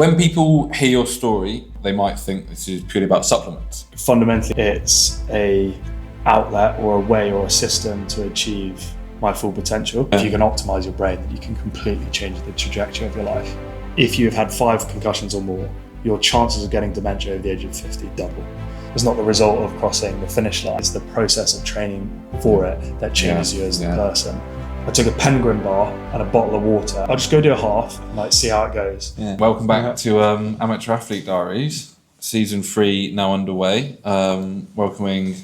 When people hear your story, they might think this is purely about supplements. Fundamentally, it's a outlet or a way or a system to achieve my full potential. If you can optimize your brain, then you can completely change the trajectory of your life. If you've had 5 concussions or more, your chances of getting dementia over the age of 50 double. It's not the result of crossing the finish line, it's the process of training for it that changes you as a person. I took a penguin bar and a bottle of water. I'll just go do a half and see how it goes. Yeah. Welcome back to Amateur Athlete Diaries. Season 3 now underway. Welcoming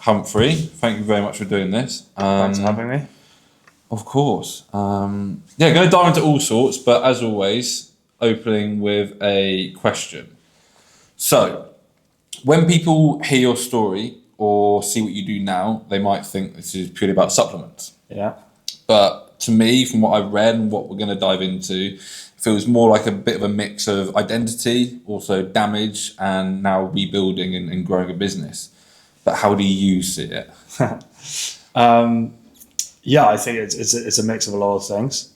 Humphrey. Thank you very much for doing this. Thanks for having me. Of course. Going to dive into all sorts, but as always, opening with a question. So, when people hear your story or see what you do now, they might think this is purely about supplements. Yeah. But to me, from what I've read and what we're going to dive into, it feels more like a bit of a mix of identity, also damage, and now rebuilding and growing a business. But how do you see it? Yeah, I think it's a mix of a lot of things.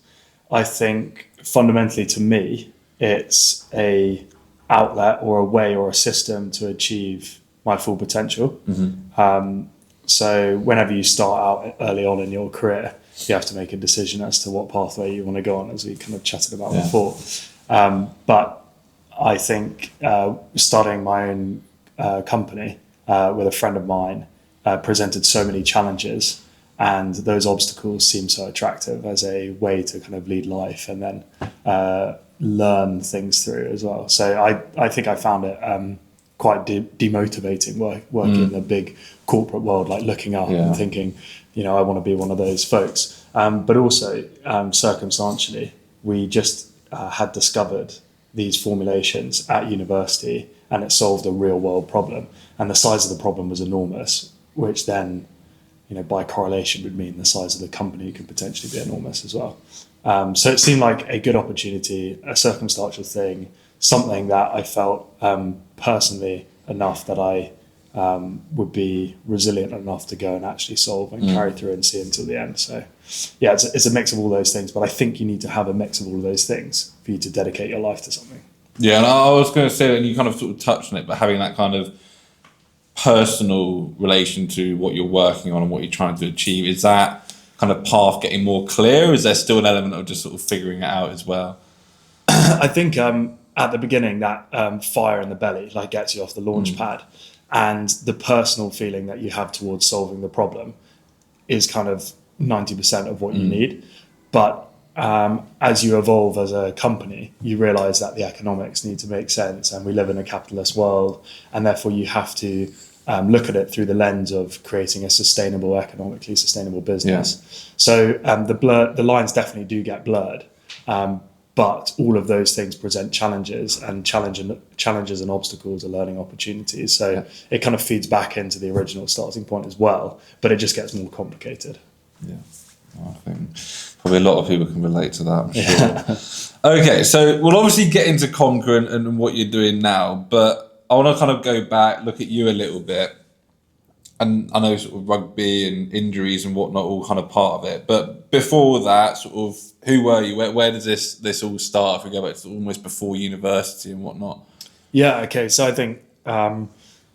I think fundamentally to me, it's a outlet or a way or a system to achieve my full potential. Mm-hmm. So whenever you start out early on in your career, you have to make a decision as to what pathway you want to go on, as we kind of chatted about before. But I think starting my own company with a friend of mine presented so many challenges, and those obstacles seemed so attractive as a way to kind of lead life and then learn things through as well. So I think I found it quite demotivating working in the big corporate world, like looking up and thinking, I want to be one of those folks. But also, circumstantially, we just had discovered these formulations at university, and it solved a real world problem. And the size of the problem was enormous, which then, by correlation would mean the size of the company could potentially be enormous as well. So it seemed like a good opportunity, a circumstantial thing, something that I felt personally enough that I would be resilient enough to go and actually solve and carry through and see until the end. So yeah, it's a mix of all those things, but I think you need to have a mix of all of those things for you to dedicate your life to something. Yeah, and I was going to say, and you kind of sort of touched on it, but having that kind of personal relation to what you're working on and what you're trying to achieve, is that kind of path getting more clear? Or is there still an element of just sort of figuring it out as well? I think at the beginning, that fire in the belly gets you off the launch pad, and the personal feeling that you have towards solving the problem is kind of 90% of what you need. But as you evolve as a company, you realize that the economics need to make sense, and we live in a capitalist world, and therefore you have to look at it through the lens of creating a sustainable, economically sustainable business. Yeah. So the lines definitely do get blurred, but all of those things present challenges, and challenges and obstacles are learning opportunities. So it kind of feeds back into the original starting point as well, but it just gets more complicated. Yeah, I think probably a lot of people can relate to that, I'm sure. Okay, so we'll obviously get into CONKA and what you're doing now, but I want to kind of go back, look at you a little bit. And I know sort of rugby and injuries and whatnot, all kind of part of it. But before that, sort of, who were you? Where does this all start? If we go back to almost before university and whatnot. Yeah, okay. So I think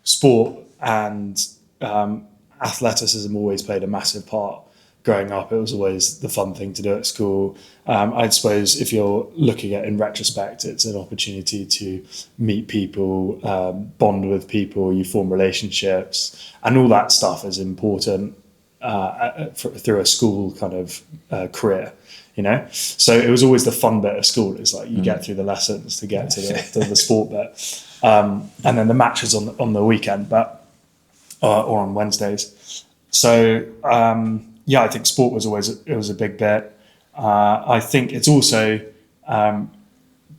sport and athleticism always played a massive part. Growing up, it was always the fun thing to do at school. I suppose if you're looking at in retrospect, it's an opportunity to meet people, bond with people, you form relationships, and all that stuff is important through a school kind of career, So it was always the fun bit of school. It's like you get through the lessons to get to the sport bit, and then the matches on the weekend, or on Wednesdays. So. Yeah, I think sport was a big bit. I think it's also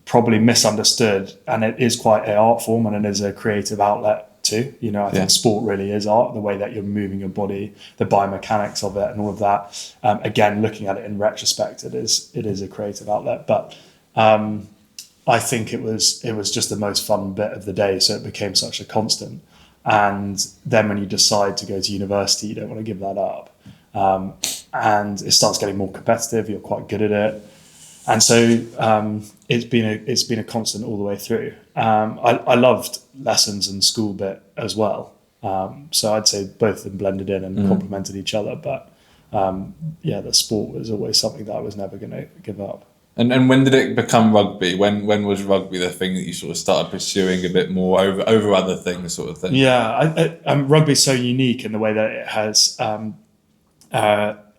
probably misunderstood, and it is quite an art form, and it is a creative outlet too. I think sport really is art, the way that you're moving your body, the biomechanics of it, and all of that. Again, looking at it in retrospect, it is a creative outlet. But I think it was just the most fun bit of the day, so it became such a constant. And then when you decide to go to university, you don't want to give that up. And it starts getting more competitive. You're quite good at it. And so it's been a constant all the way through. I loved lessons and school bit as well. So I'd say both of them blended in and complemented each other. But the sport was always something that I was never going to give up. And when did it become rugby? When was rugby the thing that you sort of started pursuing a bit more over other things, sort of thing? Yeah, rugby's so unique in the way that it has.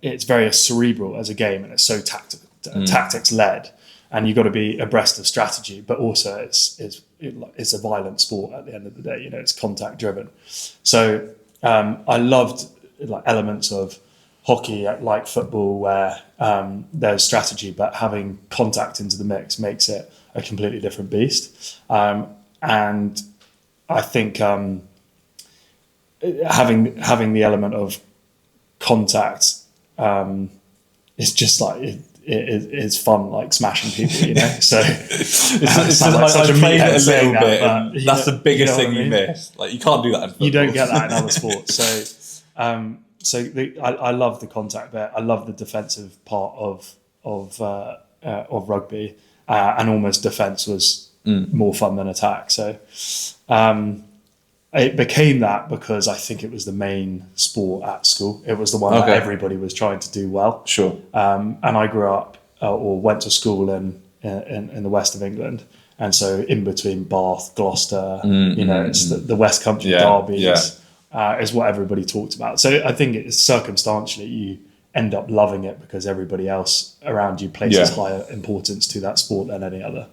It's very cerebral as a game, and it's so tactics led, and you've got to be abreast of strategy. But also, it's a violent sport at the end of the day. It's contact driven. So I loved elements of hockey, like football, where there's strategy, but having contact into the mix makes it a completely different beast. And I think having the element of contact is just it's fun, like smashing people, So it's like I played it a little bit, and that's the biggest thing you miss. Like, you can't do that in football. You don't get that in other sports. So I love the contact bit. I love the defensive part of rugby, and almost defense was more fun than attack. So it became that because I think it was the main sport at school. It was the one that everybody was trying to do well. Sure. And I grew up or went to school in the west of England. And so in between Bath, Gloucester, it's the West Country derbies is what everybody talked about. So I think it's circumstantially you end up loving it because everybody else around you places higher importance to that sport than any other.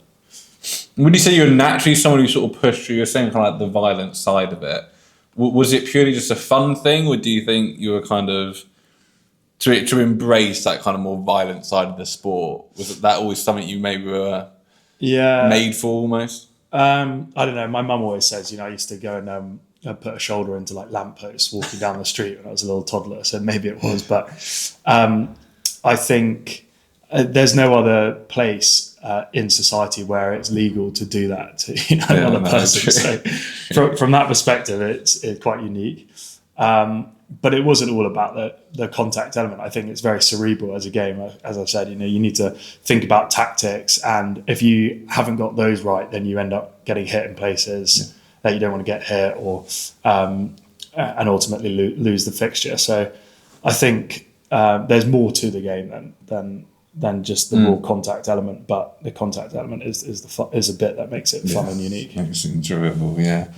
Would you say you're naturally someone who sort of pushed through? You're saying kind of like the violent side of it. Was it purely just a fun thing, or do you think you were kind of to embrace that kind of more violent side of the sport? Was that always something you maybe were made for almost? I don't know. My mum always says, I used to go and put a shoulder into like lampposts walking down the street when I was a little toddler. So maybe it was, but I think there's no other place in society where it's legal to do that to another person. So from that perspective, it's quite unique. But it wasn't all about the contact element. I think it's very cerebral as a game. As I've said, you need to think about tactics, and if you haven't got those right, then you end up getting hit in places that you don't want to get hit, or and ultimately lose the fixture. So I think there's more to the game than just the raw contact element, but the contact element is a bit that makes it fun and unique. Makes it enjoyable, yeah.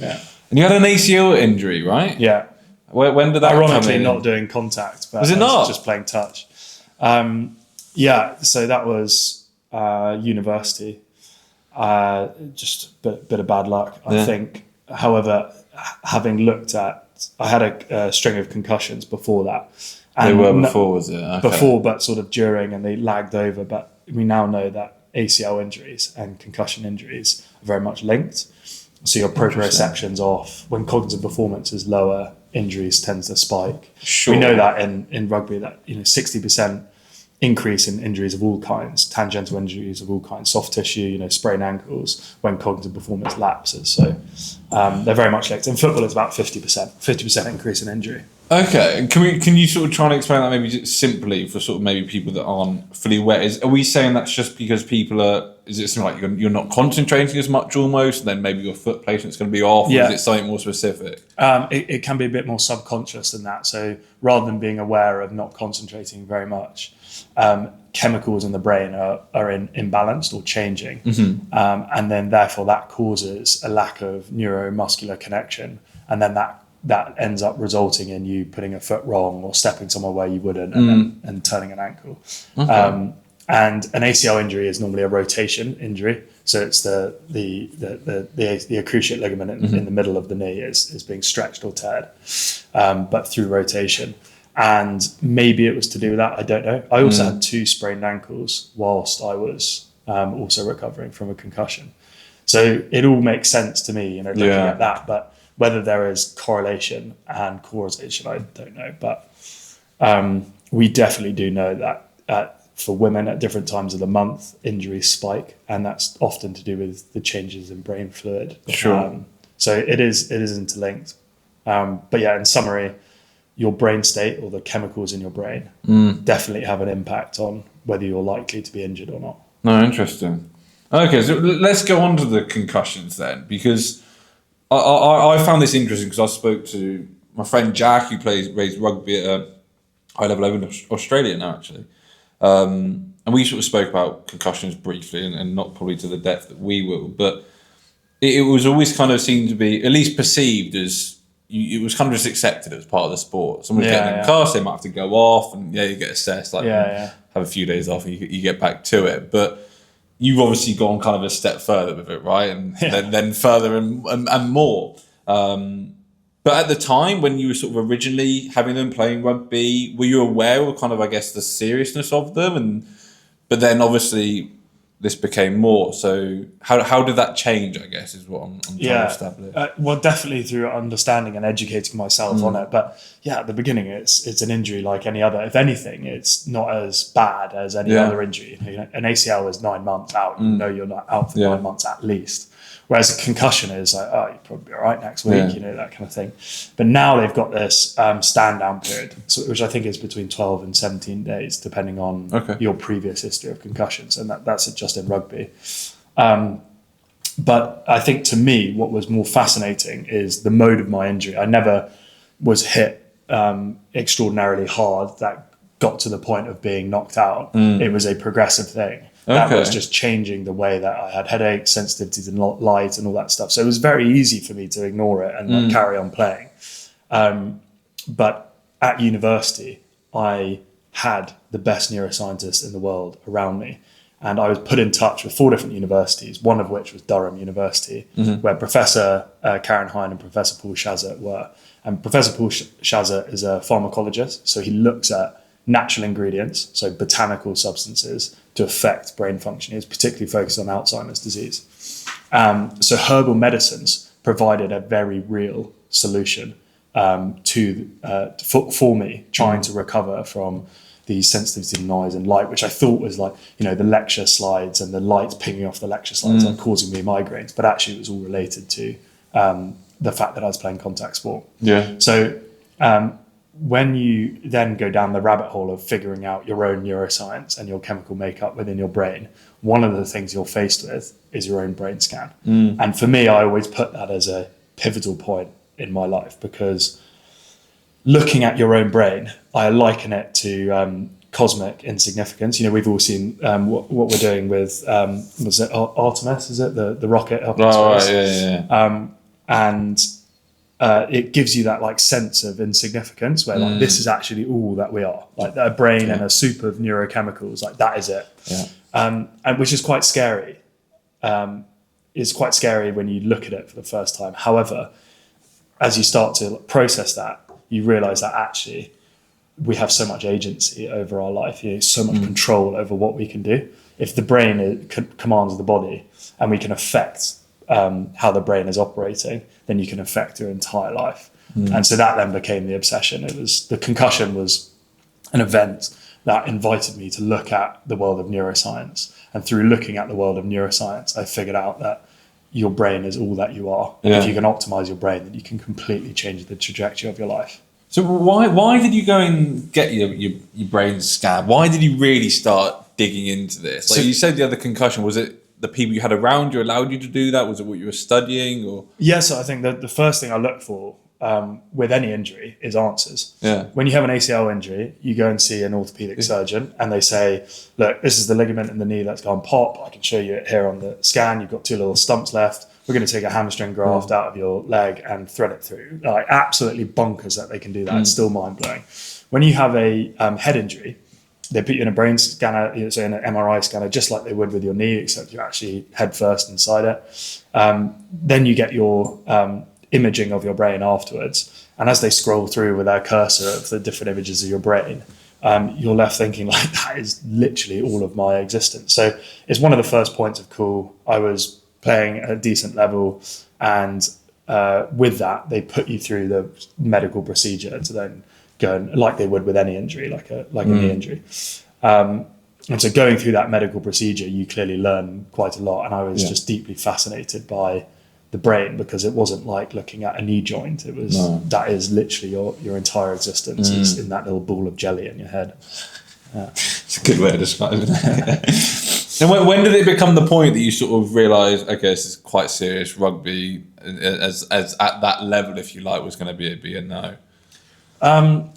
And you had an ACL injury, right? Yeah. When did that Ironically, come in? not doing contact, but was it not? Just playing touch. So that was university. Just a bit of bad luck, I think. However, having looked at, I had a string of concussions before that. And they were before, was it? Okay. Before, but sort of during, and they lagged over. But we now know that ACL injuries and concussion injuries are very much linked. So your proprioception's off. When cognitive performance is lower, injuries tend to spike. Sure. We know that in rugby that 60% increase in injuries of all kinds, tangential injuries of all kinds, soft tissue, sprained ankles, when cognitive performance lapses. So they're very much linked. In football, it's about 50% increase in injury. Okay, and can you sort of try and explain that maybe just simply for sort of maybe people that aren't fully aware? Are we saying that's just because people are? Is it something like you're not concentrating as much almost, and then maybe your foot placement's going to be off? Or is it something more specific? It can be a bit more subconscious than that. So rather than being aware of not concentrating very much, chemicals in the brain are imbalanced or changing, and then therefore that causes a lack of neuromuscular connection, and then that ends up resulting in you putting a foot wrong or stepping somewhere where you wouldn't, and turning an ankle. Okay. And an ACL injury is normally a rotation injury, so it's the cruciate ligament in the middle of the knee is being stretched or teared, but through rotation. And maybe it was to do with that. I don't know. I also had 2 sprained ankles whilst I was also recovering from a concussion. So it all makes sense to me, looking at that, but whether there is correlation and causation, I don't know. But we definitely do know that for women at different times of the month, injuries spike, and that's often to do with the changes in brain fluid. Sure. So it is interlinked. But in summary, your brain state or the chemicals in your brain definitely have an impact on whether you're likely to be injured or not. No, interesting. Okay, so let's go on to the concussions then, because I found this interesting because I spoke to my friend Jack, who plays rugby at a high level over in Australia now, actually. And we sort of spoke about concussions briefly, and not probably to the depth that we will, but it was always kind of seemed to be at least perceived as it was kind of just accepted as part of the sport. Someone's getting concussed, they might have to go off, and you get assessed, have a few days off, and you get back to it. But you've obviously gone kind of a step further with it, right? And then further and more. But at the time when you were sort of originally having them playing rugby, were you aware of kind of, I guess, the seriousness of them? But then obviously this became more. So how did that change, I guess, is what I'm trying to establish. Well, definitely through understanding and educating myself on it. But at the beginning, it's an injury like any other. If anything, it's not as bad as any other injury. An ACL is 9 months out. You know you're not out for 9 months at least. Whereas a concussion is like, oh, you'll probably be all right next week, that kind of thing. But now they've got this stand down period, which I think is between 12 and 17 days, depending on your previous history of concussions. And that's just in rugby. But I think to me, what was more fascinating is the mode of my injury. I never was hit extraordinarily hard that got to the point of being knocked out. It was a progressive thing. That was just changing the way that I had headaches, sensitivities to light and all that stuff. So it was very easy for me to ignore it and carry on playing. But at university, I had the best neuroscientists in the world around me. And I was put in touch with 4 different universities, one of which was Durham University, where Professor Karen Hine and Professor Paul Shazza were. And Professor Paul Shazza is a pharmacologist, so he looks at natural ingredients, so botanical substances, to affect brain function. It's particularly focused on Alzheimer's disease. So herbal medicines provided a very real solution for me trying to recover from the sensitivity to noise and light, which I thought was like, the lecture slides and the lights pinging off the lecture slides like causing me migraines, but actually it was all related to the fact that I was playing contact sport. So when you then go down the rabbit hole of figuring out your own neuroscience and your chemical makeup within your brain, one of the things you're faced with is your own brain scan. And for me, I always put that as a pivotal point in my life, because looking at your own brain, I liken it to cosmic insignificance. We've all seen what we're doing with, was it Artemis, is it? The rocket up in space. And it gives you that like sense of insignificance where like this is actually all that we are, like a brain and a soup of neurochemicals, like that is it. And which is quite scary. It's quite scary when you look at it for the first time. However, as you start to process that, you realize that actually we have so much agency over our life, so much control over what we can do. If the brain commands the body and we can affect how the brain is operating, then you can affect your entire life. And so that then became the obsession. The concussion was an event that invited me to look at the world of neuroscience. And through looking at the world of neuroscience, I figured out that your brain is all that you are. If you can optimize your brain, then you can completely change the trajectory of your life. So why did you go and get your brain scanned? Why did you really start digging into this? Like you said, the other concussion, was it the people you had around you allowed you to do that? Was it what you were studying? Or so I think that the first thing I look for with any injury is answers. When you have an ACL injury, you go and see an orthopedic surgeon and they say, look, this is the ligament in the knee that's gone pop. I can show you it here on the scan. You've got 2 little stumps left. We're going to take a hamstring graft out of your leg and thread it through. Like absolutely bonkers that they can do that. It's still mind blowing. When you have a head injury, they put you in a brain scanner, so in an MRI scanner, just like they would with your knee, except you're actually head first inside it. Then you get your imaging of your brain afterwards. And as they scroll through with their cursor of the different images of your brain, you're left thinking like, that is literally all of my existence. So it's one of the first points of call. I was playing at a decent level, and with that, they put you through the medical procedure to then go and, like they would with any injury, like a knee injury. And so going through that medical procedure, you clearly learn quite a lot. And I was just deeply fascinated by the brain, because it wasn't like looking at a knee joint. It was that is literally your entire existence is in that little ball of jelly in your head. It's a good way of describing it. And when did it become the point that you sort of realised, okay, this is quite serious, rugby as at that level, if you like, was going to be a no?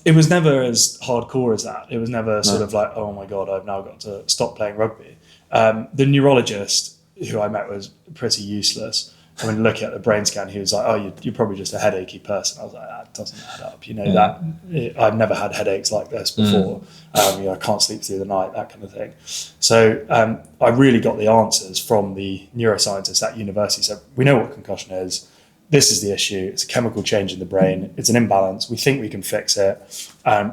It was never as hardcore as that. It was never sort of like, oh my God, I've now got to stop playing rugby. The neurologist who I met was pretty useless. I mean, looking at the brain scan, he was like, oh, you're probably just a headachy person. I was like, that doesn't add up. I've never had headaches like this before. I can't sleep through the night, that kind of thing. So I really got the answers from the neuroscientists at university. So we know what concussion is. This is the issue. It's a chemical change in the brain. It's an imbalance. We think we can fix it.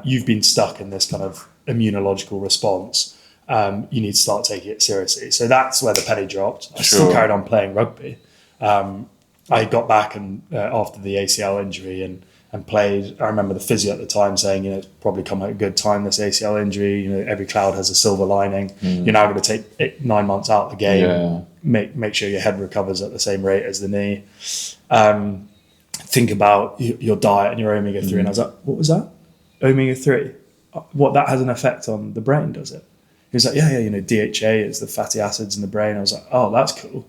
You've been stuck in this kind of immunological response. You need to start taking it seriously. So that's where the penny dropped. I still carried on playing rugby. I got back and after the ACL injury and played. I remember the physio at the time saying, it's probably come at a good time, this ACL injury. Every cloud has a silver lining. You're now going to take 9 months out of the game. Yeah. Make sure your head recovers at the same rate as the knee. Think about your diet and your omega-3. And I was like, what was that? Omega-3? What, that has an effect on the brain, does it? He was like, yeah, DHA is the fatty acids in the brain. I was like, oh, that's cool.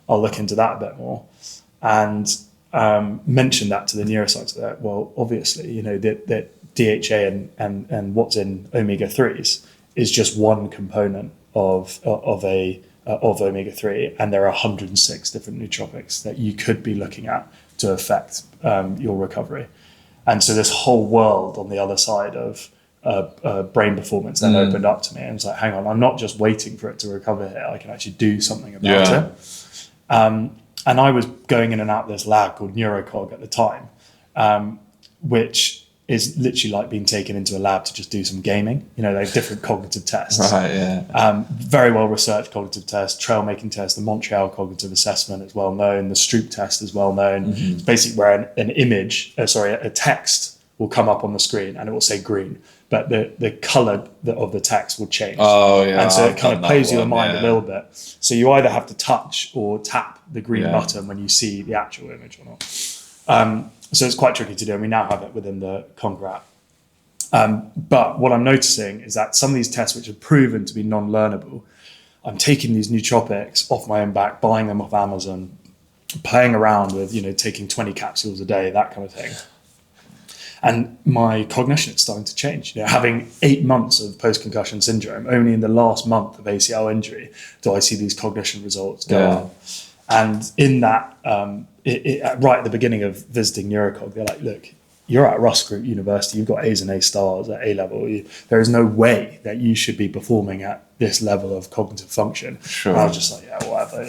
I'll look into that a bit more. And mentioned that to the neuroscientists. Like, well, obviously, that DHA and what's in omega-3s is just one component of omega-3, and there are 106 different nootropics that you could be looking at to affect your recovery. And so this whole world on the other side of brain performance then opened up to me, and it was like, hang on, I'm not just waiting for it to recover here. I can actually do something about it. And I was going in and out of this lab called Neurocog at the time, which is literally like being taken into a lab to just do some gaming. They have different cognitive tests. Right, yeah. Very well researched cognitive tests, trail making tests. The Montreal Cognitive Assessment is well known. The Stroop test is well known. It's basically where a text will come up on the screen and it will say green, but the color of the text will change. Oh, yeah. And so it kind of plays your mind a little bit. So you either have to touch or tap the green button when you see the actual image or not. So it's quite tricky to do, and we now have it within the CONKA app. But what I'm noticing is that some of these tests, which are proven to be non-learnable, I'm taking these nootropics off my own back, buying them off Amazon, playing around with, taking 20 capsules a day, that kind of thing. And my cognition is starting to change. Having 8 months of post-concussion syndrome, only in the last month of ACL injury do I see these cognition results go up. And in that, right at the beginning of visiting Neurocog, they're like, look, you're at Russ Group University, you've got A's and A stars at A level. There is no way that you should be performing at this level of cognitive function. Sure. And I was just like, yeah, whatever,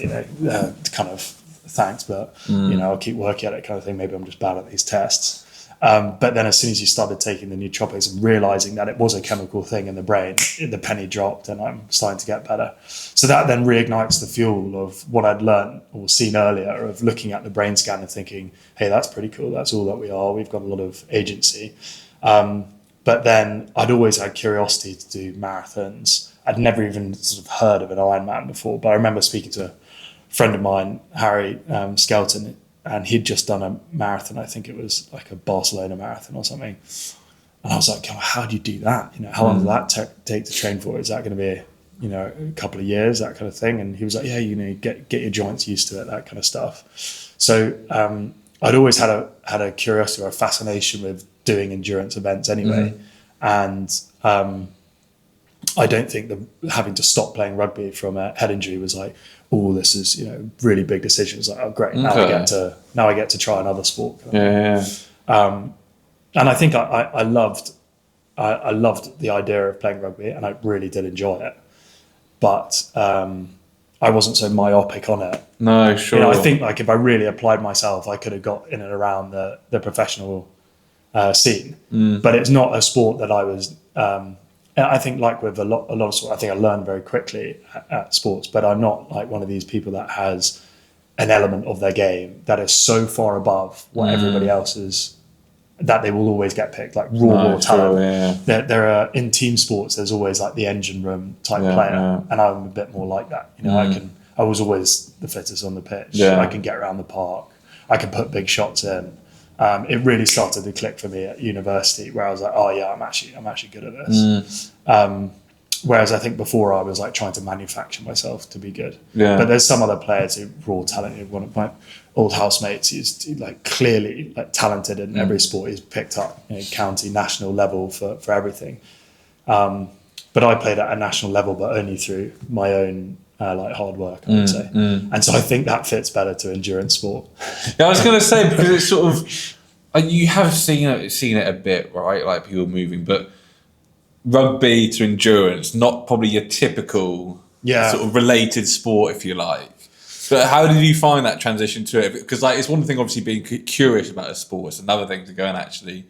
kind of thanks, but, I'll keep working at it kind of thing. Maybe I'm just bad at these tests. But then as soon as you started taking the nootropics and realizing that it was a chemical thing in the brain, the penny dropped and I'm starting to get better. So that then reignites the fuel of what I'd learned or seen earlier of looking at the brain scan and thinking, hey, that's pretty cool. That's all that we are. We've got a lot of agency. But then I'd always had curiosity to do marathons. I'd never even sort of heard of an Ironman before, but I remember speaking to a friend of mine, Harry Skelton, and he'd just done a marathon. I think it was like a Barcelona marathon or something. And I was like, how do you do that? How long does that take to train for? Is that going to be, a couple of years, that kind of thing? And he was like, yeah, get your joints used to it, that kind of stuff. So I'd always had a curiosity or a fascination with doing endurance events anyway. And I don't think having to stop playing rugby from a head injury was like, oh, this is really big decision. It's like, oh great, now I get to try another sport. And I think I loved the idea of playing rugby, and I really did enjoy it. But I wasn't so myopic on it. No, sure. I think like if I really applied myself, I could have got in and around the professional scene. But it's not a sport that I was. I think like with a lot of sport, I think I learned very quickly at sports, but I'm not like one of these people that has an element of their game that is so far above what everybody else is that they will always get picked, like raw talent. There are in team sports, there's always like the engine room type player, and I'm a bit more like that. I was always the fittest on the pitch. I can get around the park. I can put big shots in. It really started to click for me at university, where I was like, oh yeah, I'm actually good at this. Whereas I think before I was like trying to manufacture myself to be good. Yeah. But there's some other players who are raw talented. One of my old housemates is like clearly like talented in every sport. He's picked up, you know, county, national level for everything. But I played at a national level, but only through my own like hard work, I would say. And so I think that fits better to endurance sport. Yeah, I was going to say, because it's sort of, you have seen it a bit, right? Like people moving, but rugby to endurance, not probably your typical sort of related sport, if you like. But how did you find that transition to it? Because like it's one thing, obviously being curious about a sport. It's another thing to go and actually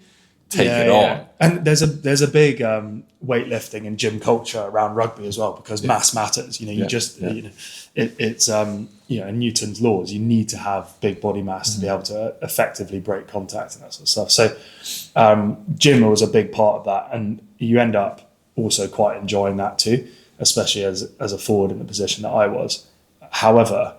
take it on. And there's a big weightlifting and gym culture around rugby as well, because mass matters. You know, you know, it's you know, in Newton's laws, you need to have big body mass to be able to effectively break contact and that sort of stuff. So gym was a big part of that, and you end up also quite enjoying that too, especially as a forward in the position that I was. However,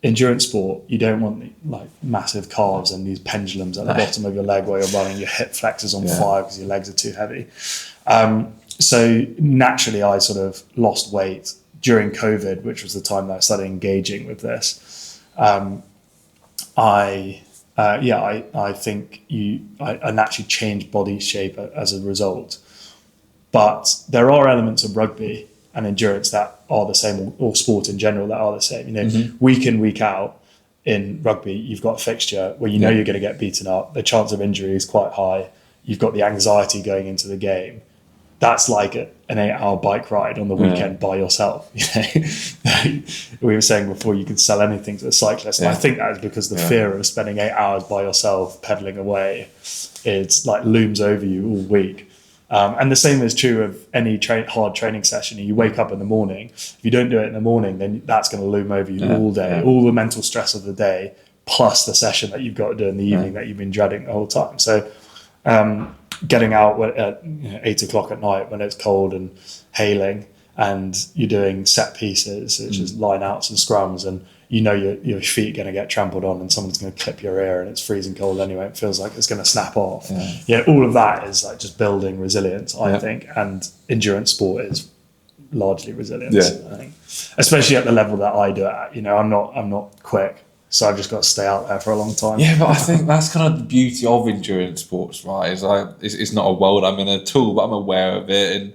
endurance sport, you don't want like massive calves and these pendulums at the bottom of your leg while you're running, your hip flexors on fire because your legs are too heavy. So naturally I sort of lost weight during COVID, which was the time that I started engaging with this. I think I naturally changed body shape as a result. But there are elements of rugby and endurance that are the same, or sport in general that are the same. You know, week in, week out in rugby, you've got a fixture where you know you're going to get beaten up. The chance of injury is quite high. You've got the anxiety going into the game. That's like an 8-hour bike ride on the weekend by yourself. You know? We were saying before, you can sell anything to a cyclist. And I think that is because the fear of spending 8 hours by yourself pedaling away, it's like looms over you all week. And the same is true of any hard training session. You wake up in the morning. If you don't do it in the morning, then that's going to loom over you all day. All the mental stress of the day, plus the session that you've got to do in the evening that you've been dreading the whole time. So getting out at 8 o'clock at night when it's cold and hailing, and you're doing set pieces, which is line outs and scrums, and you know your feet are going to get trampled on and someone's going to clip your ear and it's freezing cold anyway. It feels like it's going to snap off. All of that is like just building resilience, I think, and endurance sport is largely resilience. I think, especially at the level that I do it at. You know, I'm not quick, so I've just got to stay out there for a long time. Yeah, but I think that's kind of the beauty of endurance sports, right? It's not a world I'm in at all, but I'm aware of it, and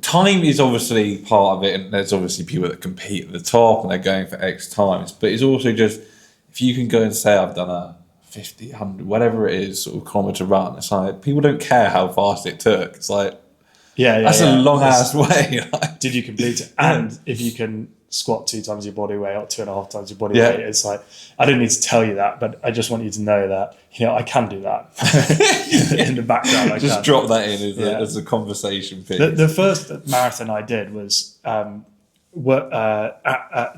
time is obviously part of it, and there's obviously people that compete at the top and they're going for X times, but it's also just, if you can go and say I've done a 50, 100, whatever it is, sort of kilometre run, it's like people don't care how fast it took. It's like that's a long ass way. Did you complete it? And if you can squat 2 times your body weight or 2.5 times your body weight, it's like, I don't need to tell you that, but I just want you to know that, you know, I can do that. In the background, I just can. drop that in as a conversation piece. The first marathon I did was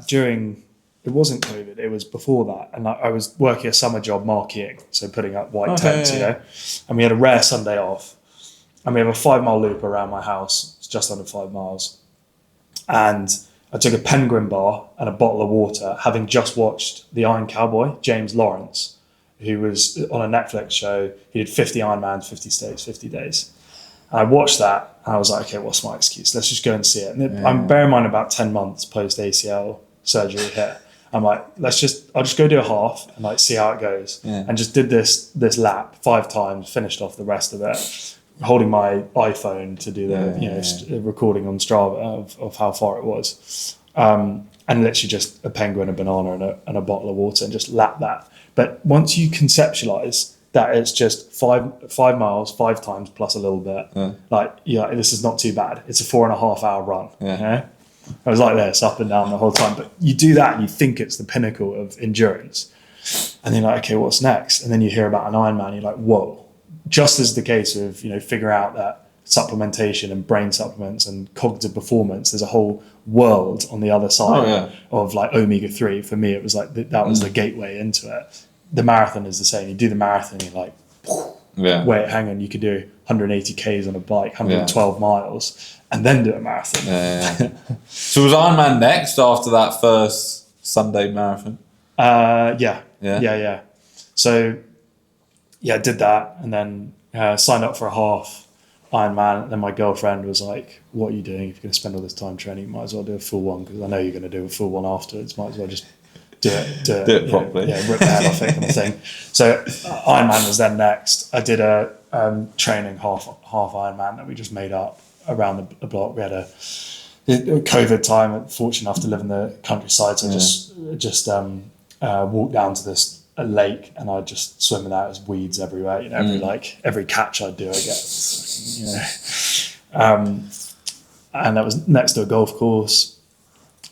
during, it wasn't COVID, it was before that, and I was working a summer job marqueeing, so putting up white tents, you know, and we had a rare Sunday off, and we have a 5-mile loop around my house. It's just under 5 miles, and I took a penguin bar and a bottle of water, having just watched The Iron Cowboy, James Lawrence, who was on a Netflix show. He did 50 Ironmans, 50 states, 50 days. And I watched that and I was like, okay, what's my excuse? Let's just go and see it. And I'm bearing in mind about 10 months post ACL surgery here. I'm like, I'll just go do a half and like see how it goes. And just did this lap 5 times, finished off the rest of it, holding my iPhone to do the recording on Strava of how far it was, and literally just a penguin, a banana, and a bottle of water, and just lap that. But once you conceptualize that it's just 5 miles 5 times plus a little bit, this is not too bad. It's a 4.5 hour run. You know? I was like this up and down the whole time. But you do that and you think it's the pinnacle of endurance, and then you're like, okay, what's next? And then you hear about an Ironman, you're like, whoa. Just as the case of, you know, figure out that supplementation and brain supplements and cognitive performance, there's a whole world on the other side of like omega-3. For me, it was like that was the gateway into it. The marathon is the same. You do the marathon, you're like, wait, hang on, you could do 180 Ks on a bike, 112 miles, and then do a marathon. So was Ironman next after that first Sunday marathon? So I did that, and then signed up for a half. Ironman. And then my girlfriend was like, what are you doing? If you're going to spend all this time training, you might as well do a full one, because I know you're going to do a full one afterwards. Might as well just do it properly. Rip the head off it kind of thing. So Ironman was then next. I did a training half Ironman that we just made up around the block. We had a COVID time, fortunate enough to live in the countryside, so just walked down to this lake, and I'd just swim in that. There's weeds everywhere, every catch I'd do, I get, and that was next to a golf course.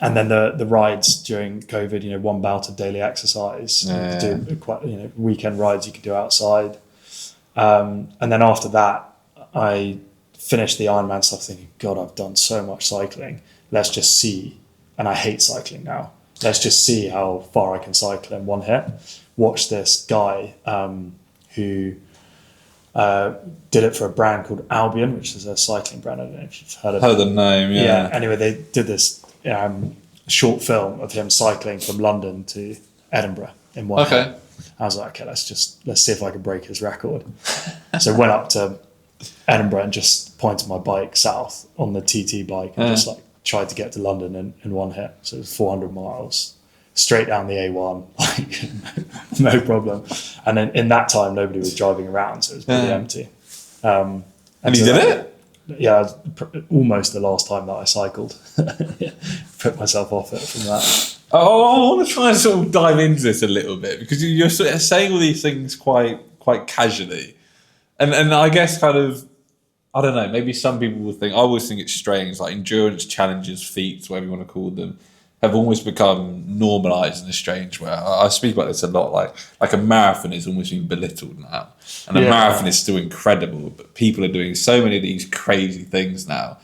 And then the rides during COVID, one bout of daily exercise, do quite, weekend rides you could do outside. And then after that, I finished the Ironman stuff thinking, God, I've done so much cycling. Let's just see. And I hate cycling now. Let's just see how far I can cycle in one hit. Watch this guy who did it for a brand called Albion, which is a cycling brand. I don't know if you've heard of it. Heard the name, yeah. Anyway, they did this short film of him cycling from London to Edinburgh in one hit. I was like, okay, let's see if I can break his record. So went up to Edinburgh and just pointed my bike south on the TT bike and just like tried to get to London in one hit. So it was 400 miles straight down the A1, like no problem. And then in that time, nobody was driving around, so it was pretty empty. And you did it? Yeah, it was almost the last time that I cycled. Put myself off it from that. Oh, I want to try and sort of dive into this a little bit, because you're sort of saying all these things quite casually, and I guess kind of, I don't know, maybe some people will think, I always think it's strange, like endurance challenges, feats, whatever you want to call them, have almost become normalised in a strange way. I speak about this a lot, like a marathon is almost being belittled now, and a marathon is still incredible, but people are doing so many of these crazy things now.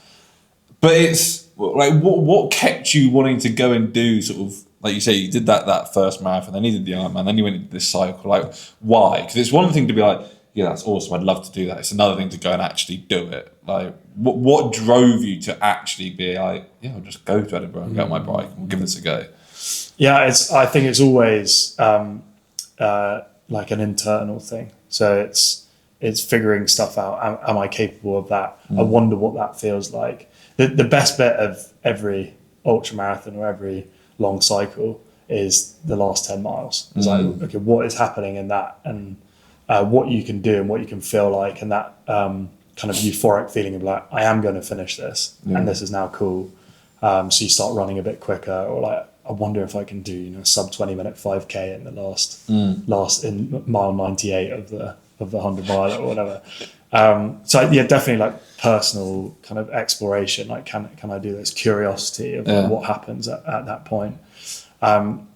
But it's like, what kept you wanting to go and do sort of, like you say, you did that first marathon, then you did the Ironman, then you went into this cycle. Like, why? Because it's one thing to be like, yeah, that's awesome, I'd love to do that. It's another thing to go and actually do it. Like, what drove you to actually be like, yeah, I'll just go to Edinburgh and get on my bike and we'll give this a go? Yeah, I think it's always like an internal thing. So it's figuring stuff out. Am I capable of that? I wonder what that feels like. The best bit of every ultra marathon or every long cycle is the last 10 miles. It's like, okay, what is happening in that, and what you can do and what you can feel like, and that kind of euphoric feeling of like, I am going to finish this, and this is now cool. So you start running a bit quicker, or like, I wonder if I can do sub 20 minute 5k in the last in mile 98 of the 100 mile or whatever. So yeah, definitely like personal kind of exploration. Like, can I do this? Curiosity of what happens at that point.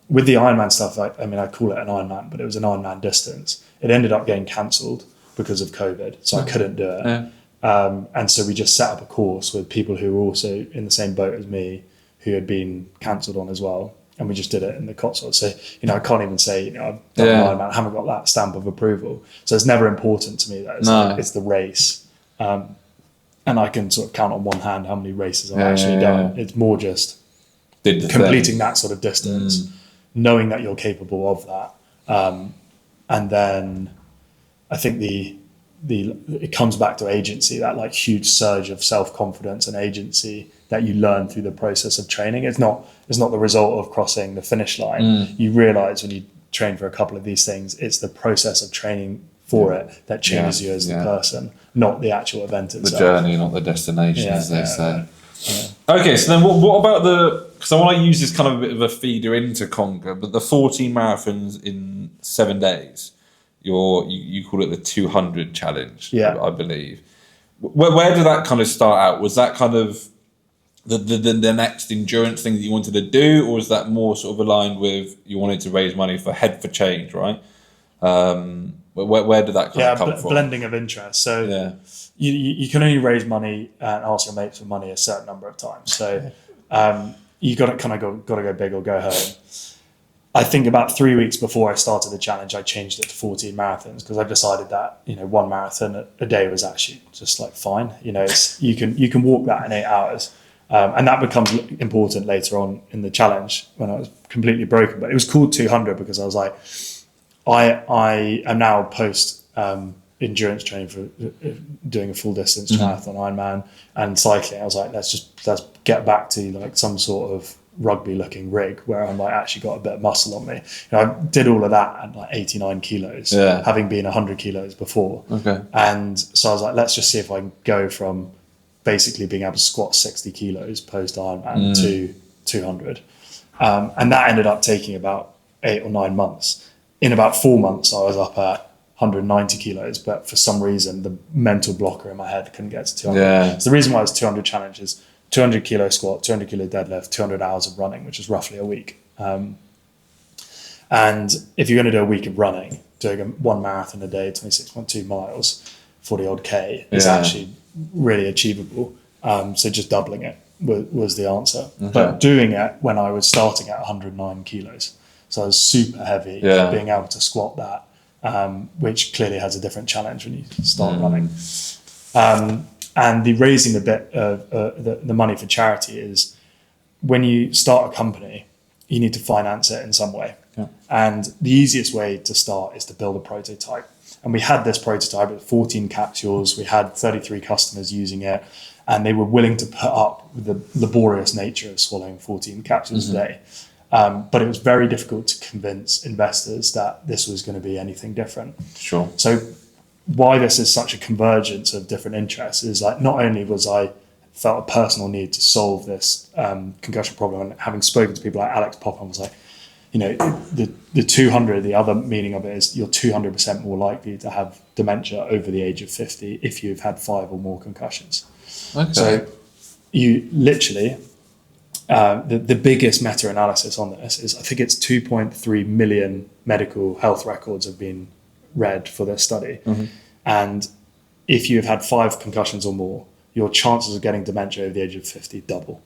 With the Ironman stuff, I call it an Ironman, but it was an Ironman distance. It ended up getting cancelled because of COVID, so I couldn't do it. And so we just set up a course with people who were also in the same boat as me, who had been cancelled on as well. And we just did it in the Cotswolds. So, I can't even say, I've done an Ironman, I haven't got that stamp of approval. So it's never important to me that it's the race. And I can sort of count on one hand how many races I've actually done. It's more just completing that sort of distance, knowing that you're capable of that. And then I think it comes back to agency, that like huge surge of self-confidence and agency that you learn through the process of training. It's not the result of crossing the finish line. You realize when you train for a couple of these things, it's the process of training for it that changes you as the person, not the actual event itself. The journey, not the destination, as they say. Okay, so then what about because I want to use this kind of a bit of a feeder into CONKA, but the 14 marathons in 7 days, you call it the 200 challenge, I believe. Where did that kind of start out? Was that kind of the next endurance thing that you wanted to do, or was that more sort of aligned with you wanted to raise money for Head for Change, right? Where did that kind of come from? Blending of interest. So you can only raise money and ask your mates for money a certain number of times. So you got to go big or go home. I think about 3 weeks before I started the challenge, I changed it to 14 marathons because I decided that one marathon a day was actually just like fine. You can walk that in 8 hours, and that becomes important later on in the challenge when I was completely broken. But it was called 200 because I was like, I am now post endurance training for doing a full distance triathlon, Ironman, and cycling. I was like, let's get back to like some sort of rugby looking rig where I'm like actually got a bit of muscle on me. I did all of that at like 89 kilos, having been 100 kilos before. And so I was like, let's just see if I can go from basically being able to squat 60 kilos post Ironman to 200. And that ended up taking about 8 or 9 months. In about 4 months, I was up at 190 kilos, but for some reason, the mental blocker in my head couldn't get to 200. So the reason why it's 200 challenge is 200 kilo squat, 200 kilo deadlift, 200 hours of running, which is roughly a week. And if you're going to do a week of running, doing one marathon a day, 26.2 miles, 40 odd K is actually really achievable. So just doubling it was the answer. But doing it when I was starting at 109 kilos. So I was super heavy, being able to squat that, which clearly has a different challenge when you start running. And the raising the bit of the money for charity is when you start a company, you need to finance it in some way. And the easiest way to start is to build a prototype. And we had this prototype with 14 capsules. We had 33 customers using it, and they were willing to put up with the laborious nature of swallowing 14 capsules a day. But it was very difficult to convince investors that this was going to be anything different. So why this is such a convergence of different interests is like, not only was I felt a personal need to solve this concussion problem, and having spoken to people like Alex Popham was like, the 200, the other meaning of it is you're 200% more likely to have dementia over the age of 50 if you've had 5 or more concussions. So you literally, the biggest meta-analysis on this is, I think it's 2.3 million medical health records have been read for this study. And if you've had 5 concussions or more, your chances of getting dementia over the age of 50 double.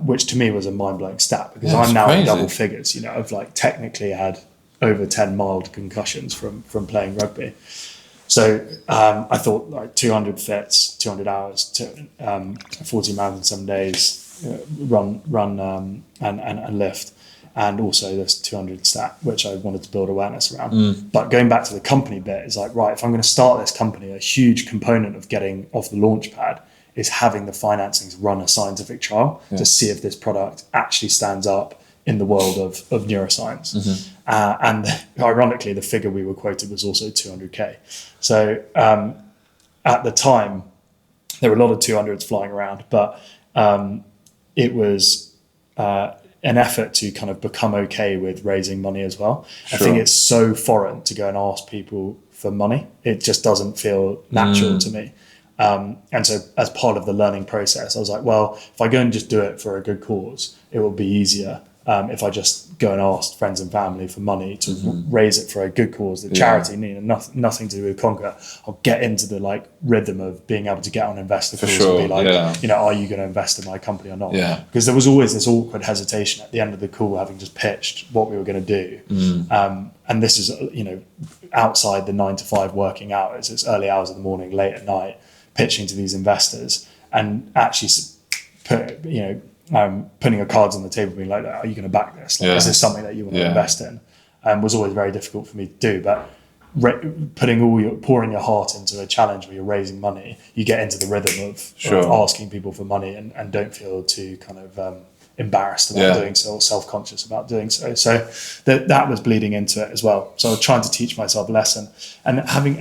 Which to me was a mind-blowing stat, because I'm now in double figures. I've like technically had over 10 mild concussions from playing rugby. So I thought like 200 fits, 200 hours, 40 miles in 7 days, run and lift, and also this 200 stat, which I wanted to build awareness around. But going back to the company bit, is like, right, if I'm going to start this company, a huge component of getting off the launch pad is having the financing to run a scientific trial to see if this product actually stands up in the world of neuroscience. And ironically, the figure we were quoted was also 200K. So at the time, there were a lot of 200s flying around, but it was an effort to kind of become okay with raising money as well. I think it's so foreign to go and ask people for money. It just doesn't feel natural to me. And so as part of the learning process, I was like, well, if I go and just do it for a good cause, it will be easier if I just go and ask friends and family for money to raise it for a good cause. The charity, nothing to do with CONKA. I'll get into the like rhythm of being able to get on investor calls and be like, are you going to invest in my company or not? Because there was always this awkward hesitation at the end of the call, having just pitched what we were going to do. And this is, outside the 9 to 5 working hours. It's early hours of the morning, late at night, pitching to these investors, and actually putting your cards on the table, being like, are you going to back this? Is this something that you want to invest in? Was always very difficult for me to do. But pouring your heart into a challenge where you're raising money, you get into the rhythm of asking people for money and don't feel too kind of embarrassed about doing so, or self-conscious about doing so. So that was bleeding into it as well. So I was trying to teach myself a lesson, and having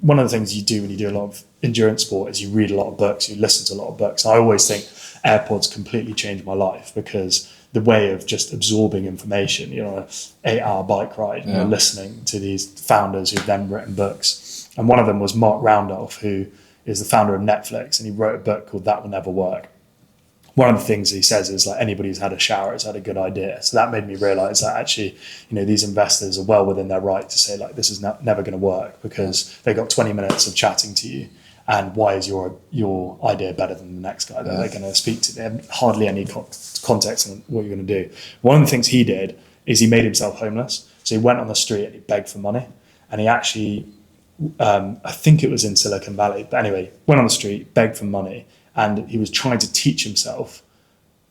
one of the things you do when you do a lot of endurance sport is you read a lot of books, you listen to a lot of books. I always think AirPods completely changed my life, because the way of just absorbing information, an 8-hour bike ride, listening to these founders who've then written books. And one of them was Mark Randolph, who is the founder of Netflix, and he wrote a book called That Will Never Work. One of the things he says is like, anybody who's had a shower has had a good idea. So that made me realize that actually, these investors are well within their right to say like, this is never going to work, because they got 20 minutes of chatting to you. And why is your idea better than the next guy that they're going to speak to? They have hardly any context on what you're going to do. One of the things he did is he made himself homeless. So he went on the street and he begged for money. And he actually, I think it was in Silicon Valley, but anyway, went on the street, begged for money. And he was trying to teach himself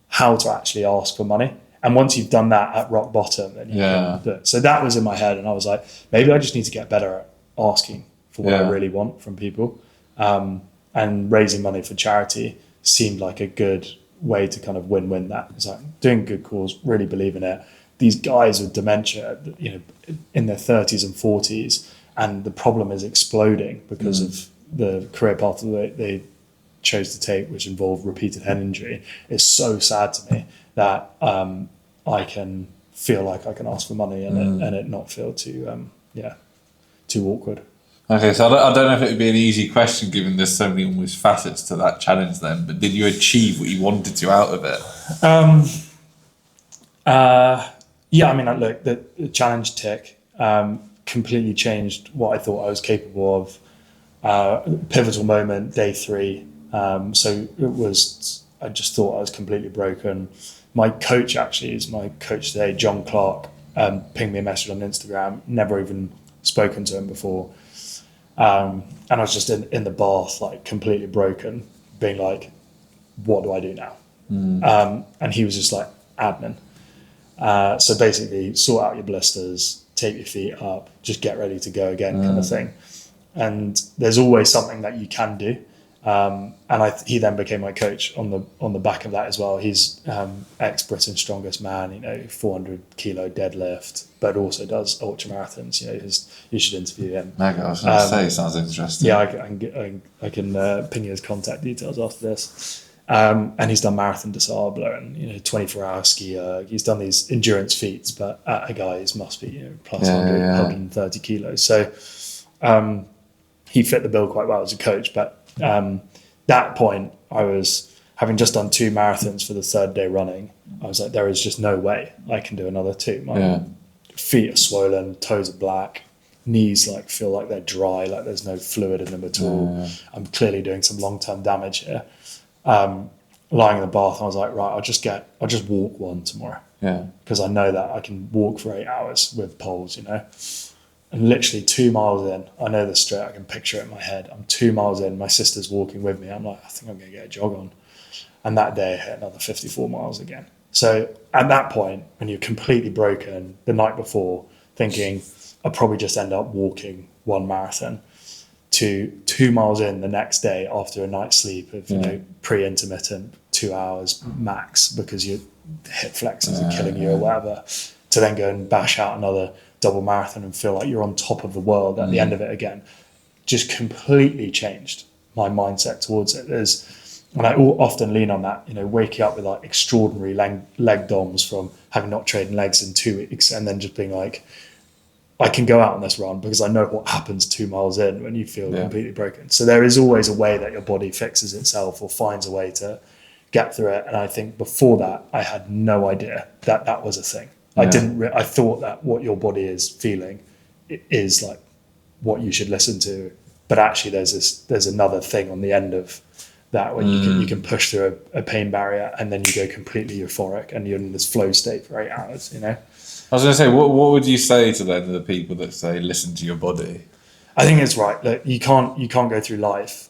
how to actually ask for money. And once you've done that at rock bottom, then you can do it. So that was in my head. And I was like, maybe I just need to get better asking for what I really want from people. And raising money for charity seemed like a good way to kind of win-win that. It's like doing good cause, really believe in it. These guys with dementia, in their 30s and 40s, and the problem is exploding because of the career path that they chose to take, which involved repeated head injury. It's so sad to me that I can feel like I can ask for money and it not feel too awkward. Okay, so I don't know if it would be an easy question given there's so many almost facets to that challenge then, but did you achieve what you wanted to out of it? Yeah, I mean, look, the challenge tick completely changed what I thought I was capable of. Pivotal moment, day 3. So it was, I just thought I was completely broken. My coach actually is my coach today, John Clark, pinged me a message on Instagram, never even spoken to him before. And I was just in the bath, like completely broken, being like, what do I do now? And he was just like, admin. So basically, sort out your blisters, take your feet up, just get ready to go again, kind of thing. And there's always something that you can do. And he then became my coach on the back of that as well. He's ex-Britain's strongest man, 400 kilo deadlift, but also does ultra marathons. You should interview him. Mega, I was going to say, sounds interesting. Yeah, I can ping you his contact details after this. And he's done marathon de sable and 24-hour ski erg. He's done these endurance feats, but a guy who must be plus 130 kilos. So he fit the bill quite well as a coach. But that point, I was having just done 2 marathons for the 3rd day running. I was like, there is just no way I can do another 2. My feet are swollen, toes are black, knees feel like they're dry, like there's no fluid in them at all. I'm clearly doing some long-term damage here. Lying in the bath, I was like, right, I'll just walk one tomorrow. Yeah. Because I know that I can walk for 8 hours with poles, And literally 2 miles in, I know the straight, I can picture it in my head. I'm 2 miles in, my sister's walking with me. I'm like, I think I'm going to get a jog on. And that day I hit another 54 miles again. So at that point, when you're completely broken the night before, thinking I'll probably just end up walking 1 marathon, to 2 miles in the next day after a night's sleep of pre-intermittent 2 hours max because your hip flexors are killing you or whatever, to then go and bash out another double marathon and feel like you're on top of the world at the end of it again, just completely changed my mindset towards it. And I often lean on that, waking up with extraordinary leg DOMs from having not trained legs in 2 weeks, and then just being like, I can go out on this run because I know what happens 2 miles in when you feel completely broken. So there is always a way that your body fixes itself or finds a way to get through it. And I think before that, I had no idea that that was a thing. I thought that what your body is feeling is what you should listen to. But actually there's another thing on the end of that when you can push through a pain barrier and then you go completely euphoric and you're in this flow state for 8 hours, I was going to say, what would you say to then the people that say, listen to your body? I think it's right. Look, you can't go through life